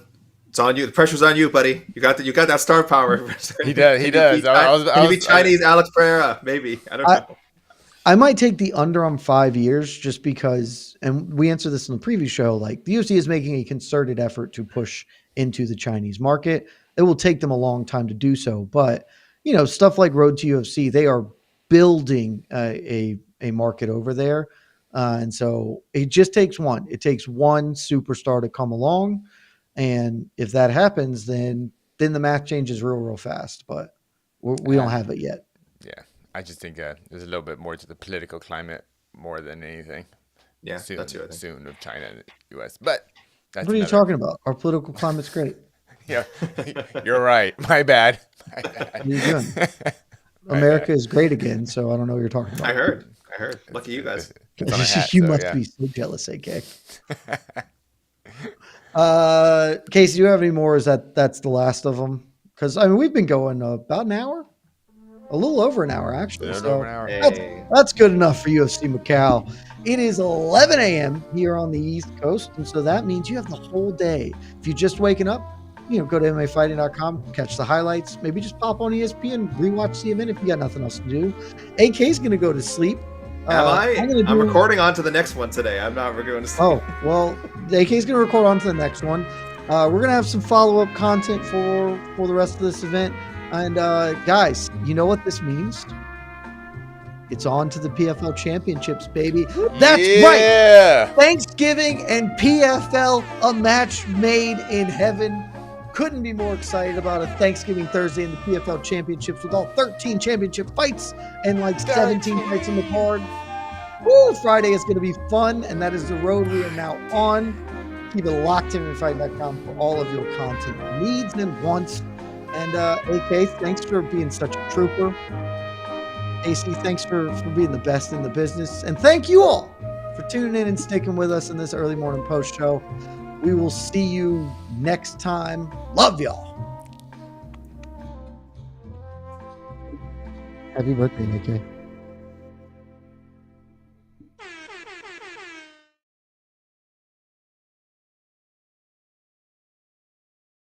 it's on you. The pressure's on you, buddy. You got that star power. He does. He does. Can you be Chinese Alex Pereira? Maybe. I don't know. I might take the under on 5 years just because, and we answered this in the previous show, like the UFC is making a concerted effort to push into the Chinese market. It will take them a long time to do so, but you know, stuff like Road to UFC, they are building a market over there. And so it just takes one. It takes one superstar to come along. And if that happens, then the math changes real fast. But we don't have it yet. Yeah, I just think there's a little bit more to the political climate more than anything. Yeah, that's what I think. Soon of China and the U.S. But that's what are you talking about? Our political climate's great. Yeah, you're right. My bad. What are you doing? America is great again, so I don't know what you're talking about. I heard. Lucky you guys. It's on a hat, you so, must yeah. be so jealous, AK. Casey, do you have any more? Is that's the last of them? Because I mean, we've been going about an hour, a little over an hour actually. So Over an hour. that's good enough for UFC Macau. It is 11 a.m. here on the East Coast, and so that means you have the whole day. If you're just waking up, you know, go to MMAfighting.com, catch the highlights, maybe just pop on ESPN, rewatch the event if you got nothing else to do. AK's going to go to sleep. Am I? I'm recording on to the next one today. I'm not going to sleep. Oh, well, AK's going to record on to the next one. We're going to have some follow-up content for the rest of this event. And guys, you know what this means? It's on to the PFL championships, baby. That's right. Thanksgiving and PFL, a match made in heaven. Couldn't be more excited about a Thanksgiving Thursday in the PFL championships with all 13 championship fights and like 17 fights in the card. Woo, Friday is going to be fun, and that is the road we are now on. Keep it locked in MMAfighting.com for all of your content needs and wants. And AK, thanks for being such a trooper. AC, thanks for being the best in the business. And thank you all for tuning in and sticking with us in this early morning post show. We will see you next time. Love y'all. Happy birthday, AK.